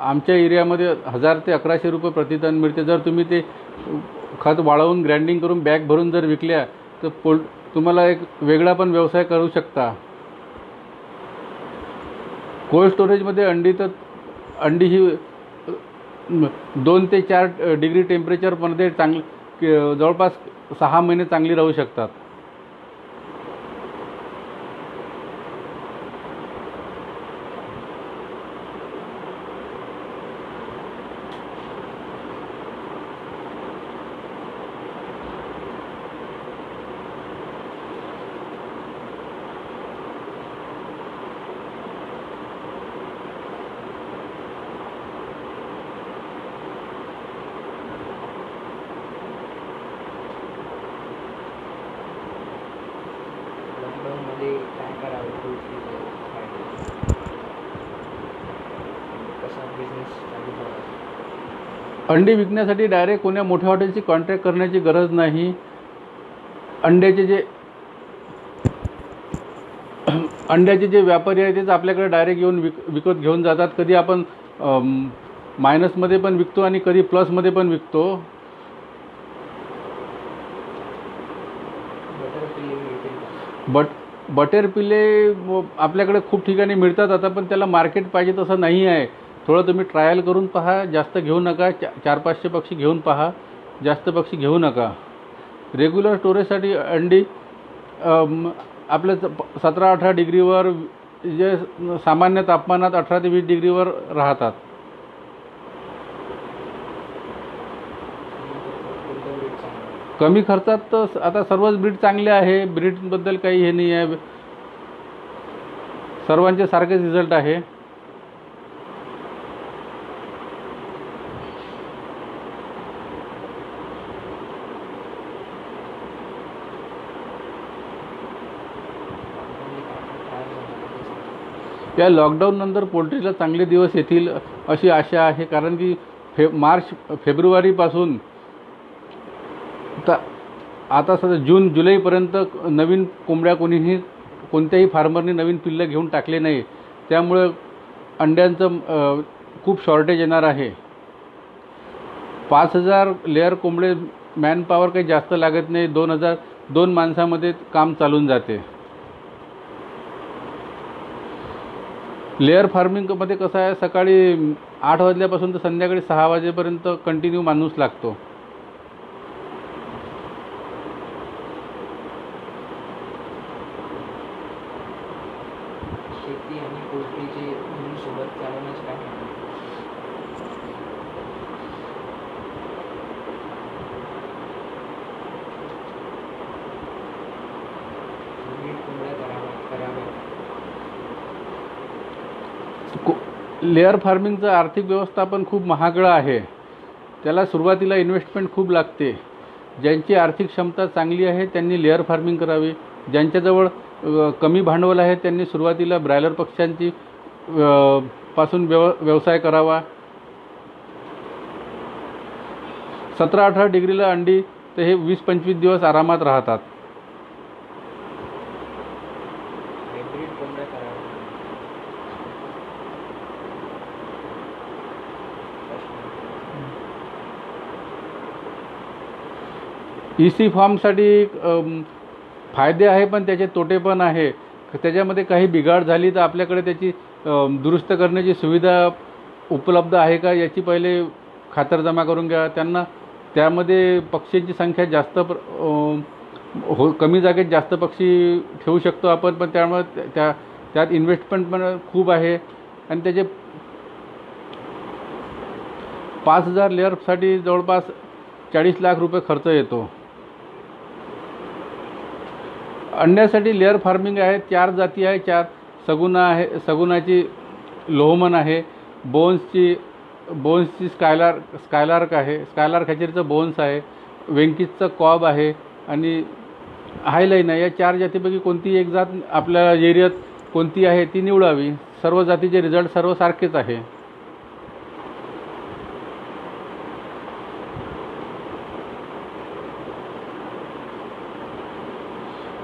आमच्या एरियामध्ये 1000 ते 1100 रुपये प्रतिटन मिळते. जर तुम्ही ते खत वाळवून ग्राइंडिंग करून बॅग भरून जर विकल्या तर तुम्हाला एक वेगळा पण व्यवसाय करू शकता. कोल्ड स्टोरेजमध्ये अंडी ही 2 ते 4 डिग्री टेम्परेचरमध्ये जवळपास 6 महिने चांगली राहू शकतात. काय करावं कसा बिझनेस चालू करावा? अंडी विकण्यासाठी डायरेक्ट कोण्या मोठ्या हॉटेलची कॉन्ट्रॅक्ट करण्याची गरज नाही. अंड्याचे जे व्यापारी आहेत तेच आपल्याकडे डायरेक्ट येऊन विकत घेऊन जातात. कधी आपण मायनसमध्ये पण विकतो आणि कधी प्लसमध्ये पण विकतो. बटर पिल्ले आपल्याकडे खूप ठिकाणी मिळतात आता, पण त्याला मार्केट पाहिजे तसं नाही आहे. थोडं तुम्ही ट्रायल करून पहा. जास्त घेऊ नका. 400-500 पक्षी घेऊन पहा. जास्त पक्षी घेऊ नका. रेग्युलर स्टोरेजसाठी अंडी आपल्या 17-18 डिग्रीवर, जे सामान्य तापमानात 18 ते 20 डिग्रीवर राहतात. कमी खर्चात तर आता सर्वच ब्रीड चांगले आहे. ब्रीडबद्दल काही हे नाही आहे. सर्वांचे सारखेच रिझल्ट आहे. या लॉकडाऊननंतर पोल्ट्रीला चांगले दिवस येतील अशी आशा आहे, कारण की फेब्रुवारीपासून आता सध्या जून जुलैपर्यंत नवीन कोंबड्या कोणत्याही फार्मरने नवीन पिल्लं घेऊन टाकले नाही. त्यामुळे अंड्यांचं खूप शॉर्टेज येणार आहे. 5,000 लेअर कोंबडे मॅनपॉवर काही जास्त लागत नाही. 2 माणसामध्ये काम चालून जाते. लेअर फार्मिंगमध्ये कसं आहे, सकाळी 8 वाजल्यापासून तर संध्याकाळी 6 वाजेपर्यंत कंटिन्यू माणूस लागतो. शेती आणि पोल्ट्रीचे दोन्ही सोबत चालवण्याचे काय फायदे? नीट कोंबड्या कराव्या. लेअर फार्मिंगचं आर्थिक व्यवस्थापन खूप महागडं आहे. त्याला सुरुवातीला इन्व्हेस्टमेंट खूप लागते. ज्यांची आर्थिक क्षमता चांगली आहे त्यांनी लेअर फार्मिंग करावी. ज्यांच्याजवळ कमी भांडवल आहे त्यांनी सुरुवातीला ब्रॉयलर पक्ष्यांची पासून व्यवसाय करावा. 17-18 डिग्रीला अंडी तर हे 20-25 दिवस आरामात राहतात. हायब्रिड कोंबड्या कराव्या. EC फार्मसाठी फायदे आहे, पण त्याचे तोटे पण आहे. त्याच्यामध्ये काही बिघाड झाली तर आपल्याकडे त्याची दुरुस्त करण्याची सुविधा उपलब्ध आहे का याची पहिले खातरजमा करून घ्या. त्यामध्ये पक्ष्यांची संख्या जास्त कमी जागेत जास्त पक्षी ठेवू शकतो आपण, पण त्यामुळे त्यात इन्व्हेस्टमेंट पण खूप आहे. आणि त्याचे 5,000 लेअरसाठी जवळपास 40 लाख रुपये खर्च येतो. अंड्यासाठी लेअर फार्मिंग आहे. 4 जाती आहे. 4 सगुनाची लोहमन आहे, बोन्सची स्कायलार्क आहे, स्कायलार्क हॅचरीचं बोन्स आहे, वेंकीजचं कॉब आहे आणि हायलाईन आहे. या 4 जातीपैकी कोणती एक जात आपल्या एरियात कोणती आहे ती निवडावी. सर्व जातीचे रिझल्ट सर्व सारखेच आहे.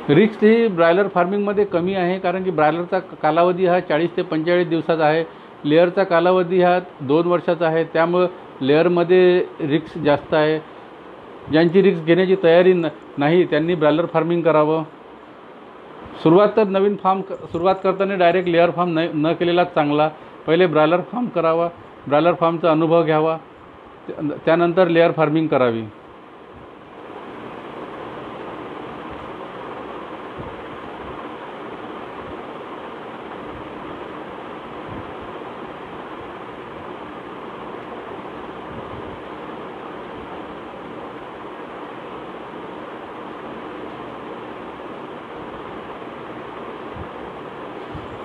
रिस्क ही ब्रॉयलर फार्मिंगमध्ये कमी आहे, कारण की ब्रॉयलरचा कालावधी हा 40 ते 45 दिवसाचा आहे. लेअरचा कालावधी हा 2 वर्षाचा आहे. त्यामुळं लेअरमध्ये रिस्क जास्त आहे. ज्यांची रिस्क घेण्याची तयारी नाही त्यांनी ब्रॉयलर फार्मिंग करावं. सुरुवात करताना डायरेक्ट लेअर फार्म न केलेलाच चांगला. पहिले ब्रॉयलर फार्म करावा, ब्रॉयलर फार्मचा अनुभव घ्यावा, त्यानंतर लेअर फार्मिंग करावी.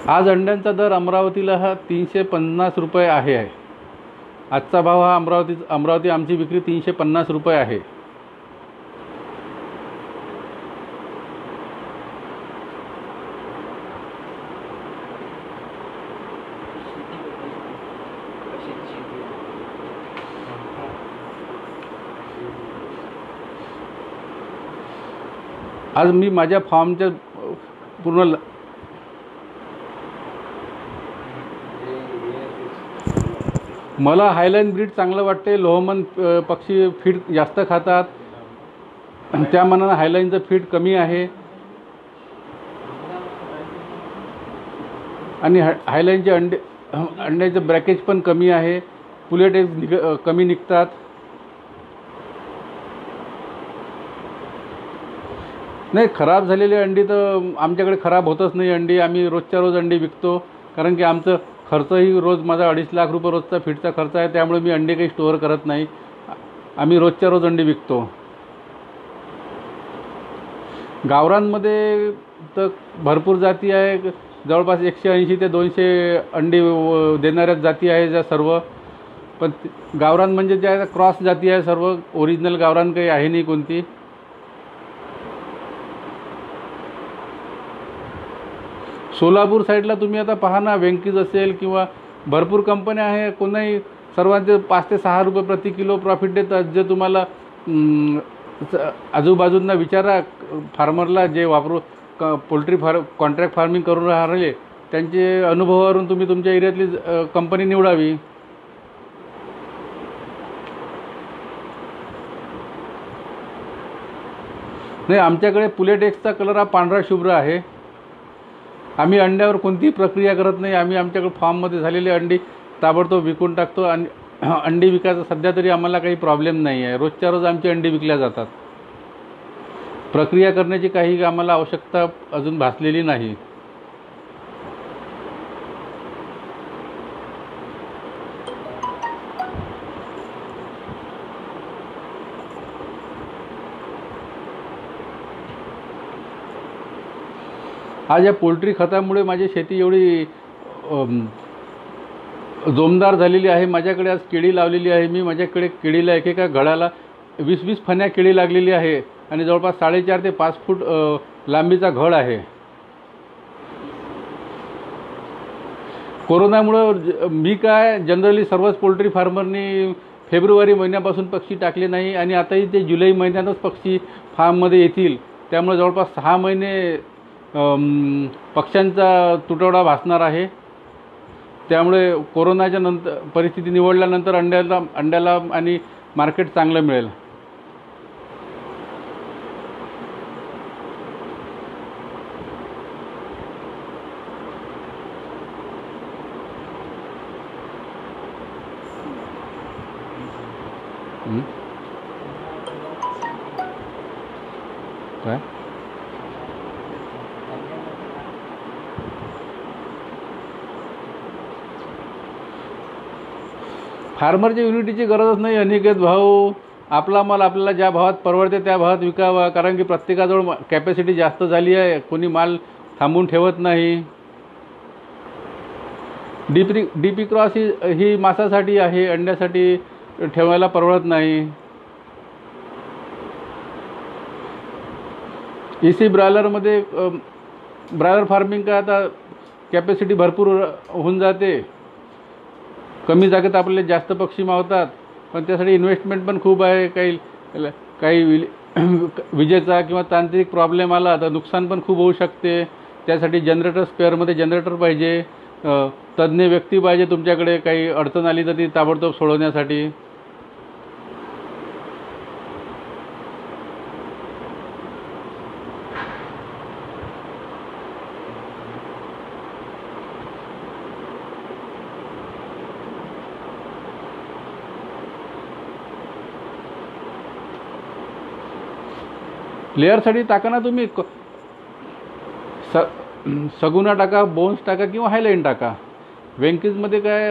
आज अंड्यांचा दर अमरावतीला हा 350 रुपये आहे. आजचा भाव हा अमरावती आमची विक्री 350 रुपये आहे. आज मी माझ्या फार्मच्या पूर्ण मला हायलाईन ब्रीड चांगलं वाटते. लोहमन पक्षी फीड जास्त खातात, त्या मानानं हायलाईनचं फीड कमी आहे आणि हायलाईनचे अंड्याचं ब्रॅकेज पण कमी आहे. पुलेट कमी निघतात. नाही, खराब झालेली अंडी तर आमच्याकडे खराब होतच नाही. अंडी आम्ही रोजच्या रोज अंडी विकतो, कारण की आमचं खर्चही रोज माझा 2.5 लाख रुपये रोजचा फीडचा खर्च आहे. त्यामुळे मी अंडे काही स्टोअर करत नाही. आम्ही रोजच्या रोज अंडी विकतो. गावरांमध्ये तर भरपूर जाती आहे. जवळपास 180 ते 200 अंडी देणाऱ्या जाती आहे ज्या सर्व. पण गावरान म्हणजे ज्या क्रॉस जाती आहे सर्व. ओरिजिनल गावरान काही आहे नाही कोणती. सोलापूर साईडला तुम्ही आता पहा ना, वेंकीज असेल किंवा भरपूर कंपन्या आहे, कोणाही सर्वांचे 5 ते 6 रुपये प्रति किलो प्रॉफिट देतात. जे तुम्हाला आजूबाजूंना विचारा, फार्मरला जे वापरू पोल्ट्री कॉन्ट्रॅक्ट फार्मिंग करून राहिले त्यांचे अनुभवावरून तुम्ही तुमच्या एरियातली कंपनी निवडावी. नाही, आमच्याकडे पुलेटेक्सचा कलर हा पांढरा शुभ्र आहे. आम्ही अंड्यावर कोणतीही प्रक्रिया करत नाही. आम्ही आमच्याकडे फार्ममध्ये झालेली अंडी ताबडतोब विकून टाकतो. आणि अंडी विकायचा सध्या तरी आम्हाला काही प्रॉब्लेम नाही आहे. रोजच्या रोज आमची अंडी विकल्या जातात. प्रक्रिया करण्याची काही आम्हाला आवश्यकता अजून भासलेली नाही. आज या पोल्ट्री खतामुळे माझी शेती एवढी जोमदार झालेली आहे. माझ्याकडे आज केळी लावलेली आहे मी. माझ्याकडे केळीला एकेका घडाला 20-20 फण्या केळी लागलेली आहे आणि जवळपास 4.5 ते 5 फूट लांबीचा घड आहे. कोरोनामुळं मी काय जनरली सर्वच पोल्ट्री फार्मरनी फेब्रुवारी महिन्यापासून पक्षी टाकले नाही आणि आताही ते जुलै महिन्यातच पक्षी फार्ममध्ये येतील. त्यामुळे जवळपास 6 महिने पक्ष्यांचा तुटवडा भासणार आहे. त्यामुळे कोरोनाच्या नंतर परिस्थिती निवडल्यानंतर अंड्याला आणि मार्केट चांगलं मिळेल. काय फार्मरच्या युनिटीची गरजच नाही. अनिकेत भाऊ, आपला माल आपल्याला ज्या भावात परवडते त्या भावात विकावा. कारण की प्रत्येकाजवळ कॅपॅसिटी जास्त झाली आहे. कोणी माल थांबवून ठेवत नाही. डीपी क्रॉस ही मांसासाठी आहे, अंड्यासाठी ठेवायला परवडत नाही. EC ब्रॉयलरमध्ये ब्रॉयलर फार्मिंग काय आता कॅपॅसिटी भरपूर होऊन जाते. कमी जागेत आपले जास्त पक्षी मावतात. पण त्यासाठी इन्व्हेस्टमेंट पण खूप आहे. काही विजेचा किंवा तांत्रिक प्रॉब्लेम आला तर नुकसान पण खूप होऊ शकते. त्यासाठी जनरेटर, स्पेअरमध्ये जनरेटर पाहिजे, तज्ज्ञ व्यक्ती पाहिजे तुमच्याकडे. काही अडचण आली तर ती ताबडतोब सोडवण्यासाठी. लेअरसाठी टाका ना तुम्ही. सगुना टाका, बोन्स टाका किंवा हायलाईन टाका. वेंकीजमध्ये काय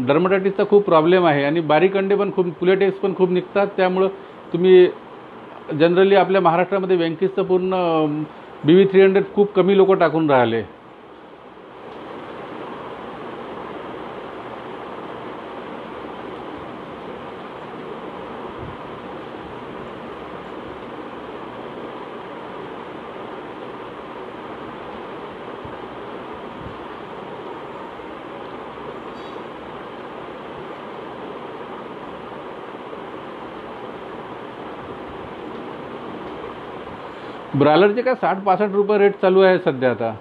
डर्मटायटिसचा खूप प्रॉब्लेम आहे आणि बारीक अंडे पण खूप, पुलेटेक्स पण खूप निघतात. त्यामुळं तुम्ही जनरली आपल्या महाराष्ट्रामध्ये वेंकीजचं पूर्ण BV300 खूप कमी लोक टाकून राहिले. ब्रॉयलरचे काय 60-65 रुपये रेट चालू आहे सध्या. आता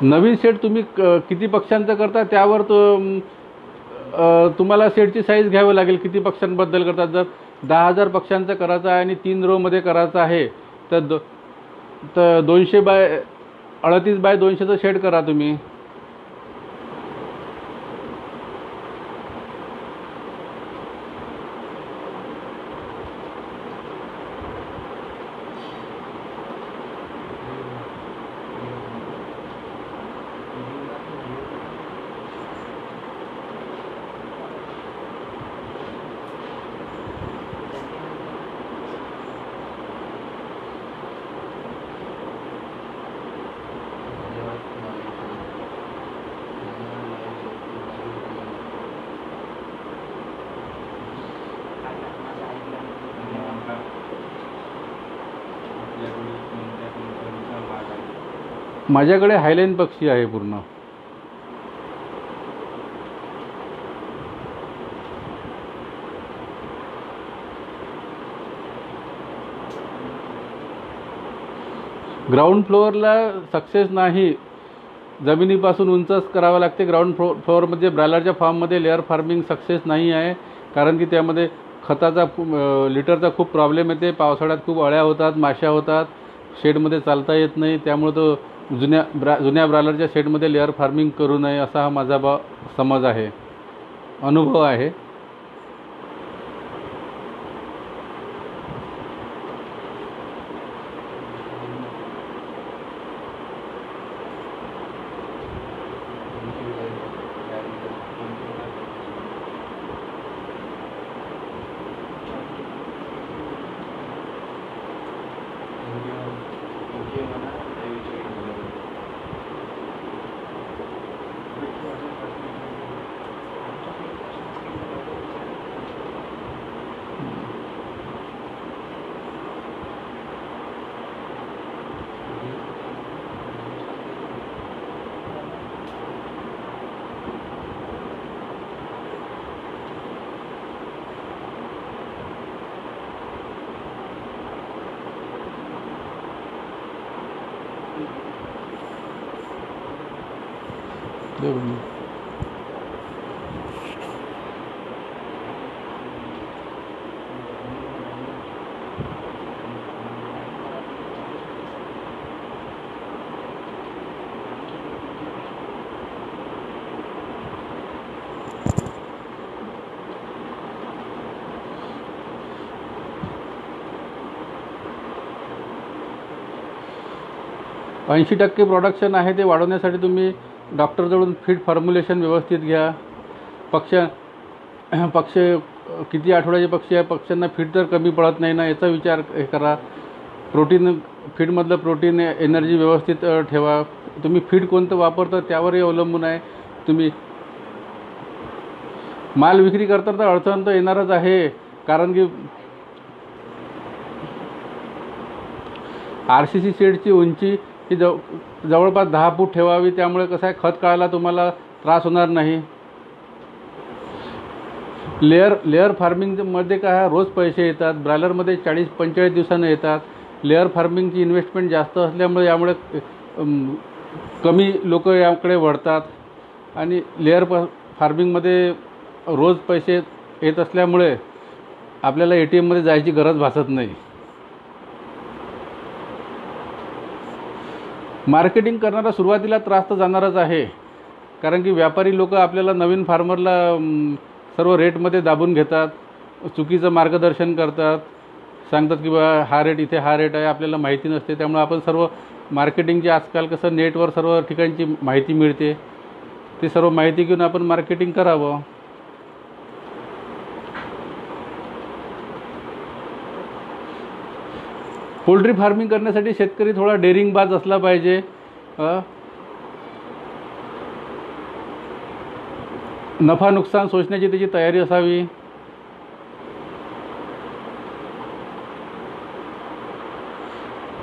नवीन सेट तुम्ही किती पक्ष्यांचं करता त्यावर तुम्हाला सेटची साईज घ्यावी लागेल. किती पक्ष्यांबद्दल करतात. जर 10,000 पक्ष्यांचं करायचं आहे आणि 3 रोमध्ये करायचं आहे तर 200 बाय 38 बाय 200चं शेड करा तुम्ही. माझ्याकडे हायलाईन पक्षी आहे पूर्ण. ग्राउंड फ्लोअरला सक्सेस नाही, जमिनीपासून उंचच करावं लागते. ग्राउंड फ्लोअरमध्ये ब्रॉयलरच्या फार्ममध्ये लेअर फार्मिंग सक्सेस नाही आहे, कारण की त्यामध्ये खताचा लिटरचा खूप प्रॉब्लेम येते. पावसाळ्यात खूप अळ्या होतात, माश्या होतात, शेडमध्ये चालता येत नाही. त्यामुळे तो जुन्या ब्रॉयलरच्या शेडमध्ये लेअर फार्मिंग करू नये असा हा माझा समज आहे, अनुभव आहे. देऊन 80% प्रोडक्शन आहे ते वाढवण्यासाठी तुम्ही डॉक्टरजवळून फीड फॉर्म्युलेशन व्यवस्थित घ्या. पक्ष किती आठवड्याचे पक्षी आहे, पक्ष्यांना फीड तर कमी पडत नाही ना याचा विचार करा. प्रोटीन फीडमधलं प्रोटीन एनर्जी व्यवस्थित ठेवा. तुम्ही फीड कोणतं वापरता त्यावरही अवलंबून आहे. तुम्ही माल विक्री करता तर अडचण तर येणारच आहे, कारण की RCC शेडची उंची ही जवळपास 10 फूट ठेवावी. त्यामुळे कसं आहे, खत काढायला तुम्हाला त्रास होणार नाही. लेअर फार्मिंगमध्ये काय रोज पैसे येतात. ब्रॉयलरमध्ये 40-45 दिवसानं येतात. लेअर फार्मिंगची इन्व्हेस्टमेंट जास्त असल्यामुळे यामुळे कमी लोक याकडे वळतात आणि लेअर फार्मिंगमध्ये रोज पैसे येत असल्यामुळे आपल्याला ATMमध्ये जायची गरज भासत नाही. मार्केटिंग करणारा सुरुवातीला त्रास तर जाणारच आहे, कारण की व्यापारी लोक आपल्याला नवीन फार्मरला सर्व रेटमध्ये दाबून घेतात, चुकीचं मार्गदर्शन करतात, सांगतात की बा हा रेट इथे हा रेट आहे, आपल्याला माहिती नसते. त्यामुळे आपण सर्व मार्केटिंगची आजकाल कसं नेटवर सर्व ठिकाणची माहिती मिळते, ती सर्व माहिती घेऊन आपण मार्केटिंग करावं. पोल्ट्री फार्मिंग करण्यासाठी शेतकरी थोडा डेअरिंगबाज असला पाहिजे. नफा नुकसान सोचण्याची त्याची तयारी असावी.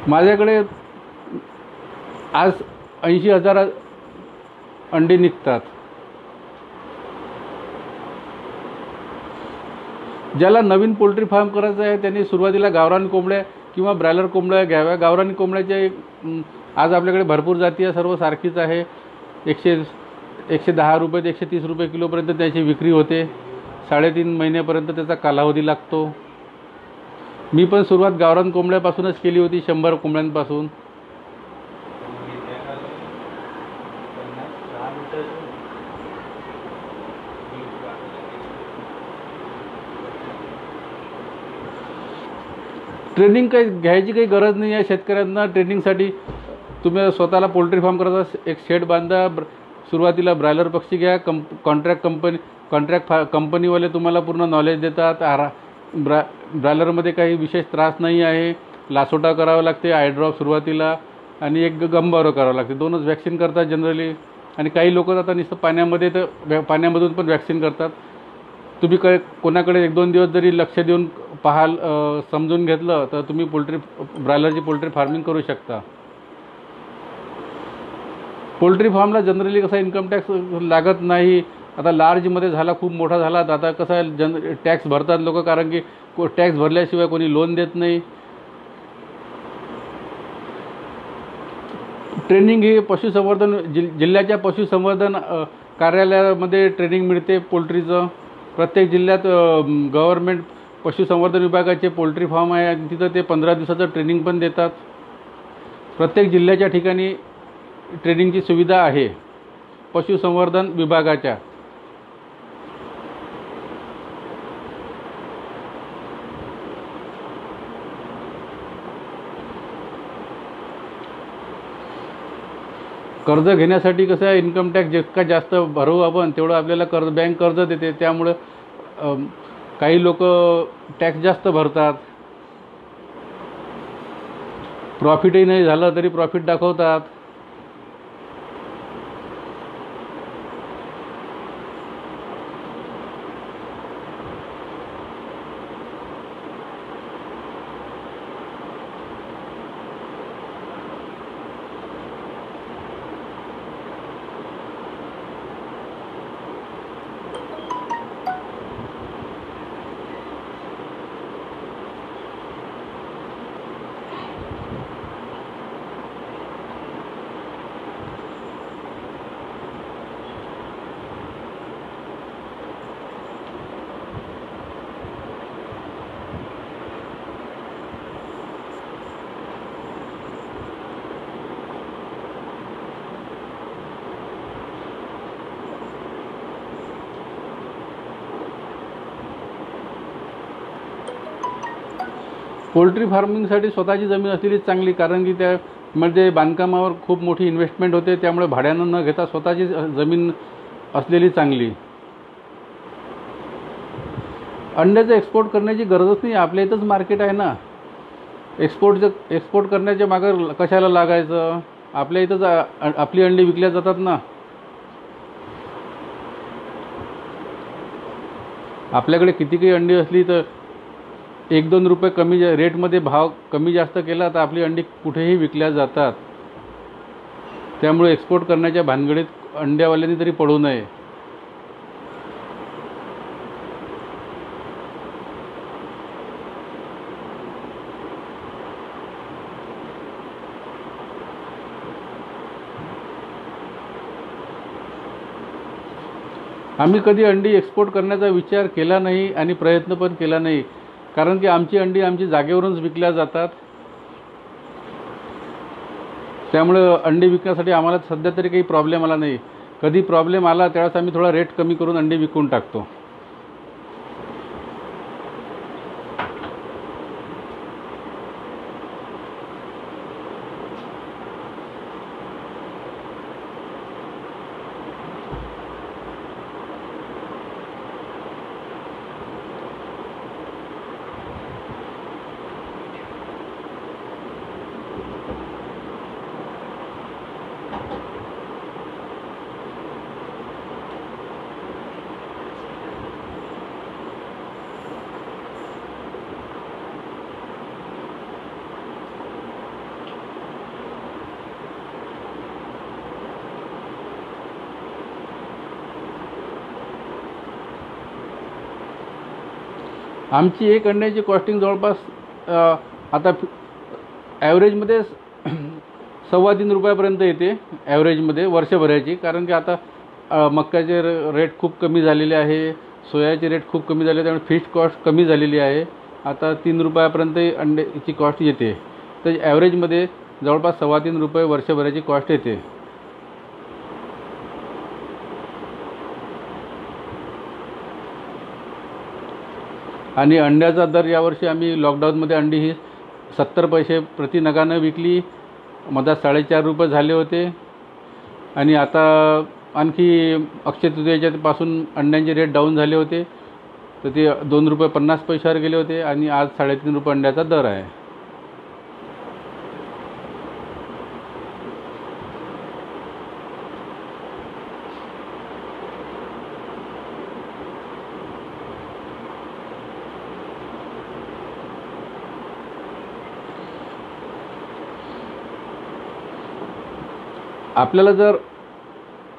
माझ्याकडे आज 80,000 अंडी निघतात. ज्याला नवीन पोल्ट्री फार्म करायचं आहे त्यांनी सुरुवातीला गावरान कोंबड्या किंवा ब्रॉयलर कोंबड्या घ्याव्या. गावरान कोंबड्याचे आज आपल्याकडे भरपूर जाती आहे, सर्व सारखीच आहे. 110 रुपये ते 130 रुपये किलोपर्यंत त्याची विक्री होते. 3.5 महिन्यापर्यंत त्याचा कालावधी लागतो. मी पण सुरुवात गावरान कोंबड्यापासूनच केली होती, 100 कोंबड्यांपासून. ट्रेनिंग घ्यायची काही गरज नाही आहे शेतकऱ्यांना. ट्रेनिंगसाठी तुम्ही स्वतःला पोल्ट्री फार्म करायचा एक शेड बांधा. सुरुवातीला ब्रॉयलर पक्षी घ्या. कॉन्ट्रॅक्ट कंपनीवाले तुम्हाला पूर्ण नॉलेज देतात. ब्रॉयलरमध्ये काही विशेष त्रास नाही आहे. लासोटा करावा लागते, आय ड्रॉप सुरुवातीला, आणि एक गंबारो करावं लागते. 2च वॅक्सिन करतात जनरली. आणि काही लोक आता नुसतं पाण्यामध्ये तर पाण्यामधून पण वॅक्सिन करतात. तुम्ही कोणाकडे 1-2 दिवस जरी लक्ष देऊन पाहाल, समजून घेतलं तर तुम्ही ब्रॉयलरची पोल्ट्री फार्मिंग करू शकता. पोल्ट्री फार्मला जनरली कसा इन्कम टॅक्स लागत नाही. आता लार्जमध्ये झाला, खूप मोठा झाला, तर आता कसं आहे टॅक्स भरतात लोक, कारण की टॅक्स भरल्याशिवाय कोणी लोन देत नाही. ट्रेनिंग ही पशुसंवर्धन जिल्ह्याच्या पशुसंवर्धन कार्यालयामध्ये ट्रेनिंग मिळते पोल्ट्रीचं. प्रत्येक जिल्ह्यात गव्हर्मेंट पशुसंवर्धन विभागाचे पोल्ट्री फार्म आहे, तिथं ते 15 दिवसाचं ट्रेनिंग पण देतात. प्रत्येक जिल्ह्याच्या ठिकाणी ट्रेनिंगची सुविधा आहे पशुसंवर्धन विभागाच्या. कर्ज घेण्यासाठी कसं आहे, इन्कम टॅक्स जितका जास्त भरू आपण तेवढं आपल्याला बँक कर्ज देते. त्यामुळं काही लोक टॅक्स जास्त भरतात. प्रॉफिटही नाही झालं तरी प्रॉफिट दाखवतात. पोल्ट्री फार्मिंगसाठी स्वतःची जमीन असलेली चांगली, कारण की त्यामध्ये बांधकामावर खूप मोठी इन्व्हेस्टमेंट होते. त्यामुळे भाड्यानं न घेता स्वतःची जमीन असलेली चांगली. अंड्याचं एक्सपोर्ट करण्याची गरजच नाही, आपल्या इथंच मार्केट आहे ना. एक्सपोर्ट करण्याच्या मागं कशाला लागायचं, आपल्या इथंच आपली अंडी विकल्या जातात ना. आपल्याकडे किती काही अंडी असली तर 1-2 रुपये कमी रेटमध्ये भाव कमी जास्त केला तर आपली अंडी कुठेही विकल्या जातात. त्यामुळे एक्सपोर्ट करण्याच्या भानगडीत अंड्यावाल्यांनी तरी पडू नये. आम्ही कधी अंडी एक्सपोर्ट करण्याचा विचार केला नाही आणि प्रयत्न पण केला नाही, कारण की आमची अंडी आमची जागेवरूनच विकल्या जातात. त्यामुळे अंडी विकण्यासाठी आम्हाला सध्या तरी काही प्रॉब्लेम आला नाही. कधी प्रॉब्लेम आला त्यावेळेस आम्ही थोडा रेट कमी करून अंडी विकून टाकतो. आमची एक अंड्याची कॉस्टिंग जवळपास आता ॲव्हरेजमध्ये 3.25 रुपयापर्यंत येते ॲव्हरेजमध्ये वर्षभराची. कारण की आता मक्याचे रेट खूप कमी झालेले आहे, सोयाचे रेट खूप कमी झाले, त्यामुळे फिश कॉस्ट कमी झालेली आहे. आता 3 रुपयापर्यंत अंड्याची कॉस्ट येते. तर ॲव्हरेजमध्ये जवळपास 3.25 रुपये वर्षभराची कॉस्ट येते. आणि अंड्याचा दर यावर्षी आम्ही लॉकडाऊनमध्ये अंडी ही 70 पैसे प्रति नगानं विकली. मधात 4.5 रुपये झाले होते. आणि आता आणखी अक्षय तृतीयेच्यापासून अंड्यांचे रेट डाऊन झाले होते, तर ते 2 रुपये 50 पैशावर गेले होते आणि आज 3.5 रुपये अंड्याचा दर आहे. आपल्याला जर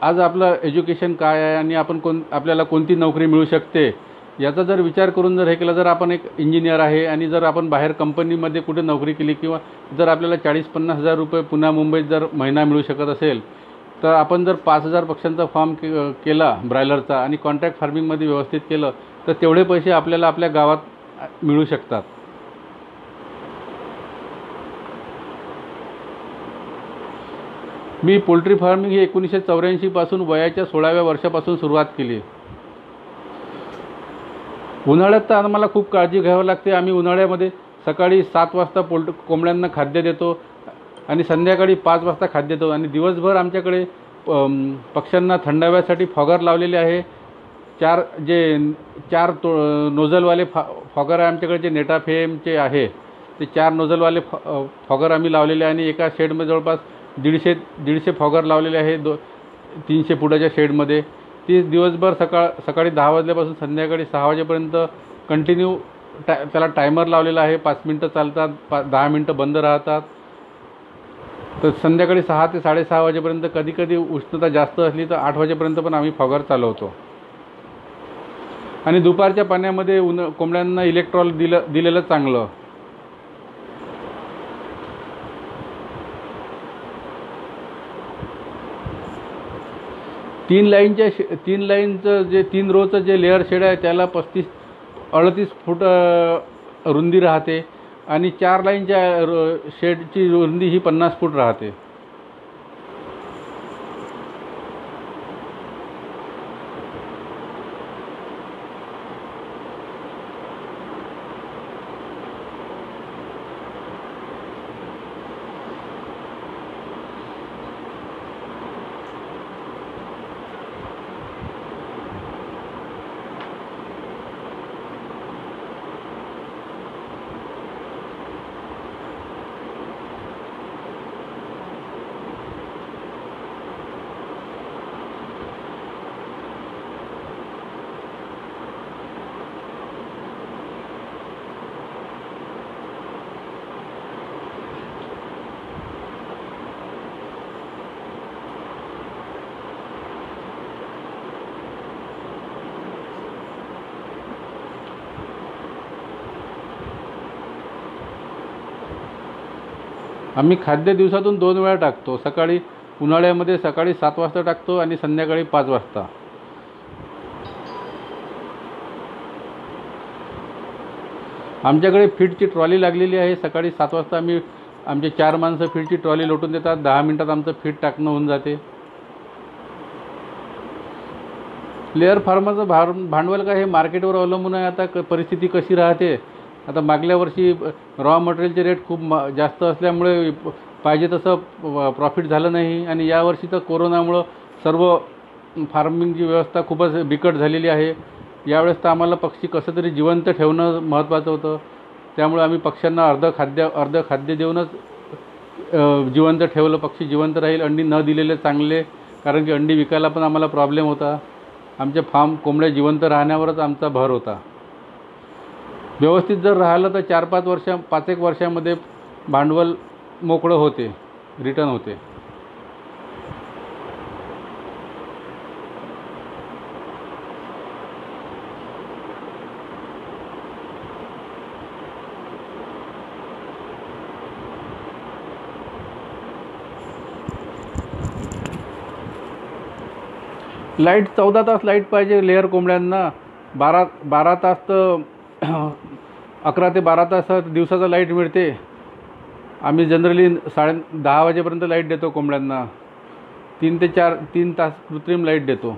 आज आपलं एज्युकेशन काय आहे आणि आपल्याला कोणती नोकरी मिळू शकते याचा जर विचार करून जर हे केलं, जर आपण एक इंजिनियर आहे आणि जर आपण बाहेर कंपनीमध्ये कुठे नोकरी केली किंवा जर आपल्याला 40-50 हजार रुपये पुन्हा मुंबईत जर महिना मिळू शकत असेल, तर आपण जर 5,000 पक्ष्यांचा फार्म केला ब्रॉयलरचा आणि कॉन्ट्रॅक्ट फार्मिंगमध्ये व्यवस्थित केलं तर तेवढे पैसे आपल्याला आपल्या गावात मिळू शकतात. मी पोल्ट्री फार्मिंग ही 1984 पासून वयाच्या 16व्या वर्षापासून सुरुवात केली. उन्हाळ्यात तर आम्हाला खूप काळजी घ्यावी लागते. आम्ही उन्हाळ्यामध्ये सकाळी 7 वाजता कोंबड्यांना खाद्य देतो आणि संध्याकाळी 5 वाजता खाद्य देतो आणि दिवसभर आमच्याकडे पक्ष्यांना थंडाव्यासाठी फॉगर लावलेले आहे. चार नोझलवाले फॉगर आहे आमच्याकडे, जे नेटाफेमचे आहे ते 4 नोझलवाले फॉगर आम्ही लावलेले आहे आणि एका शेडमध्ये जवळपास 150 फॉगर लावलेले आहे 300 फुटाच्या शेडमध्ये. ती दिवसभर सकाळी 10 वाजल्यापासून संध्याकाळी 6 वाजेपर्यंत कंटिन्यू त्याला टायमर लावलेला आहे. 5 मिनटं चालतात, 10 मिनटं बंद राहतात. तर संध्याकाळी 6 ते 6:30 वाजेपर्यंत, कधी कधी उष्णता जास्त असली तर 8 वाजेपर्यंत पण आम्ही फॉगर चालवतो. आणि दुपारच्या पाण्यामध्ये कोंबड्यांना इलेक्ट्रॉल दिलेलं चांगलं. तीन लाईनचं जे 3 रोचं जे लेअर शेड आहे त्याला 35-38 फूट रुंदी राहते आणि 4 लाईनच्या शेडची रुंदी ही 50 फूट राहते. आम्ही खाद्य दिवसातून 2 वेळा टाकतो. उन्हाळ्यामध्ये सकाळी 7 वाजता टाकतो आणि संध्याकाळी 5 वाजता. आमच्याकडे फीडची ट्रॉली लागलेली आहे. सकाळी 7 वाजता आमचे 4 माणसं फीडची ट्रॉली लोटून देतात. 10 मिनटात आमचं फीड टाकणं होऊन जाते. लेअर फार्मचं भांडवल काय हे मार्केटवर अवलंबून आहे. आता परिस्थिती कशी राहते. आता मागल्या वर्षी रॉ मटेरियलचे रेट खूप जास्त असल्यामुळे पाहिजे तसं प्रॉफिट झालं नाही आणि यावर्षी तर कोरोनामुळं सर्व फार्मिंगची व्यवस्था खूपच बिकट झालेली आहे. यावेळेस तर आम्हाला पक्षी कसं तरी जिवंत ठेवणं महत्त्वाचं होतं. त्यामुळे आम्ही पक्ष्यांना अर्ध खाद्य देऊनच जिवंत ठेवलं. पक्षी जिवंत राहील. अंडी न दिलेले चांगले, कारण की अंडी विकायला पण आम्हाला प्रॉब्लेम होता. आमचे फार्म कोंबड्या जिवंत राहण्यावरच आमचा भर होता. व्यवस्थित जर राहिलं तर 5-1 वर्षामध्ये भांडवल मोकळं होते, रिटर्न होते. लाईट 14 तास लाईट पाहिजे लेअर कोंबड्यांना. 12 तास तर 11 ते 12 तास दिवसाचा लाईट मिळते. आम्ही जनरली 10:30 वाजेपर्यंत लाईट देतो कोंबड्यांना. 3 तास कृत्रिम लाईट देतो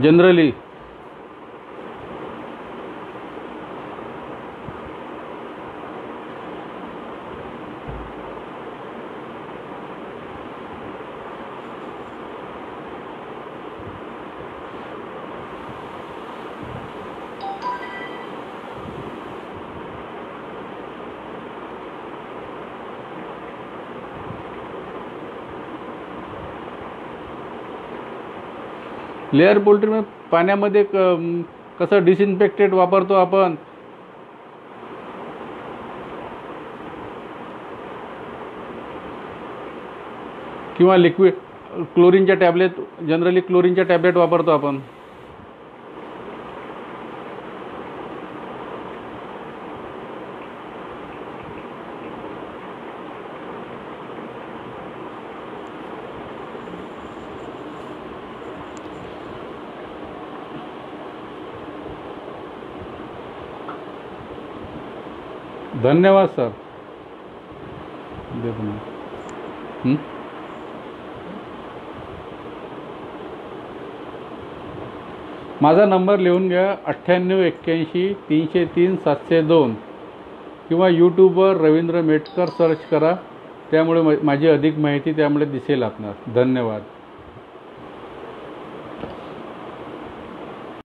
जनरली. लेअर पोल्ट्रीमध्ये पाण्यामध्ये कसं डिसइन्फेक्टेड वापरतो आपण. किंवा लिक्विड क्लोरीनच्या टॅबलेट, जनरली क्लोरीनच्या टॅबलेट वापरतो आपण. धन्यवाद सर. देतो मी. माझा नंबर लिहून घ्या, 9881 303 702, किंवा यूट्यूबवर रवींद्र मेटकर सर्च करा. त्यामुळे माझी अधिक माहिती त्यामुळे दिसेल आपणास. धन्यवाद.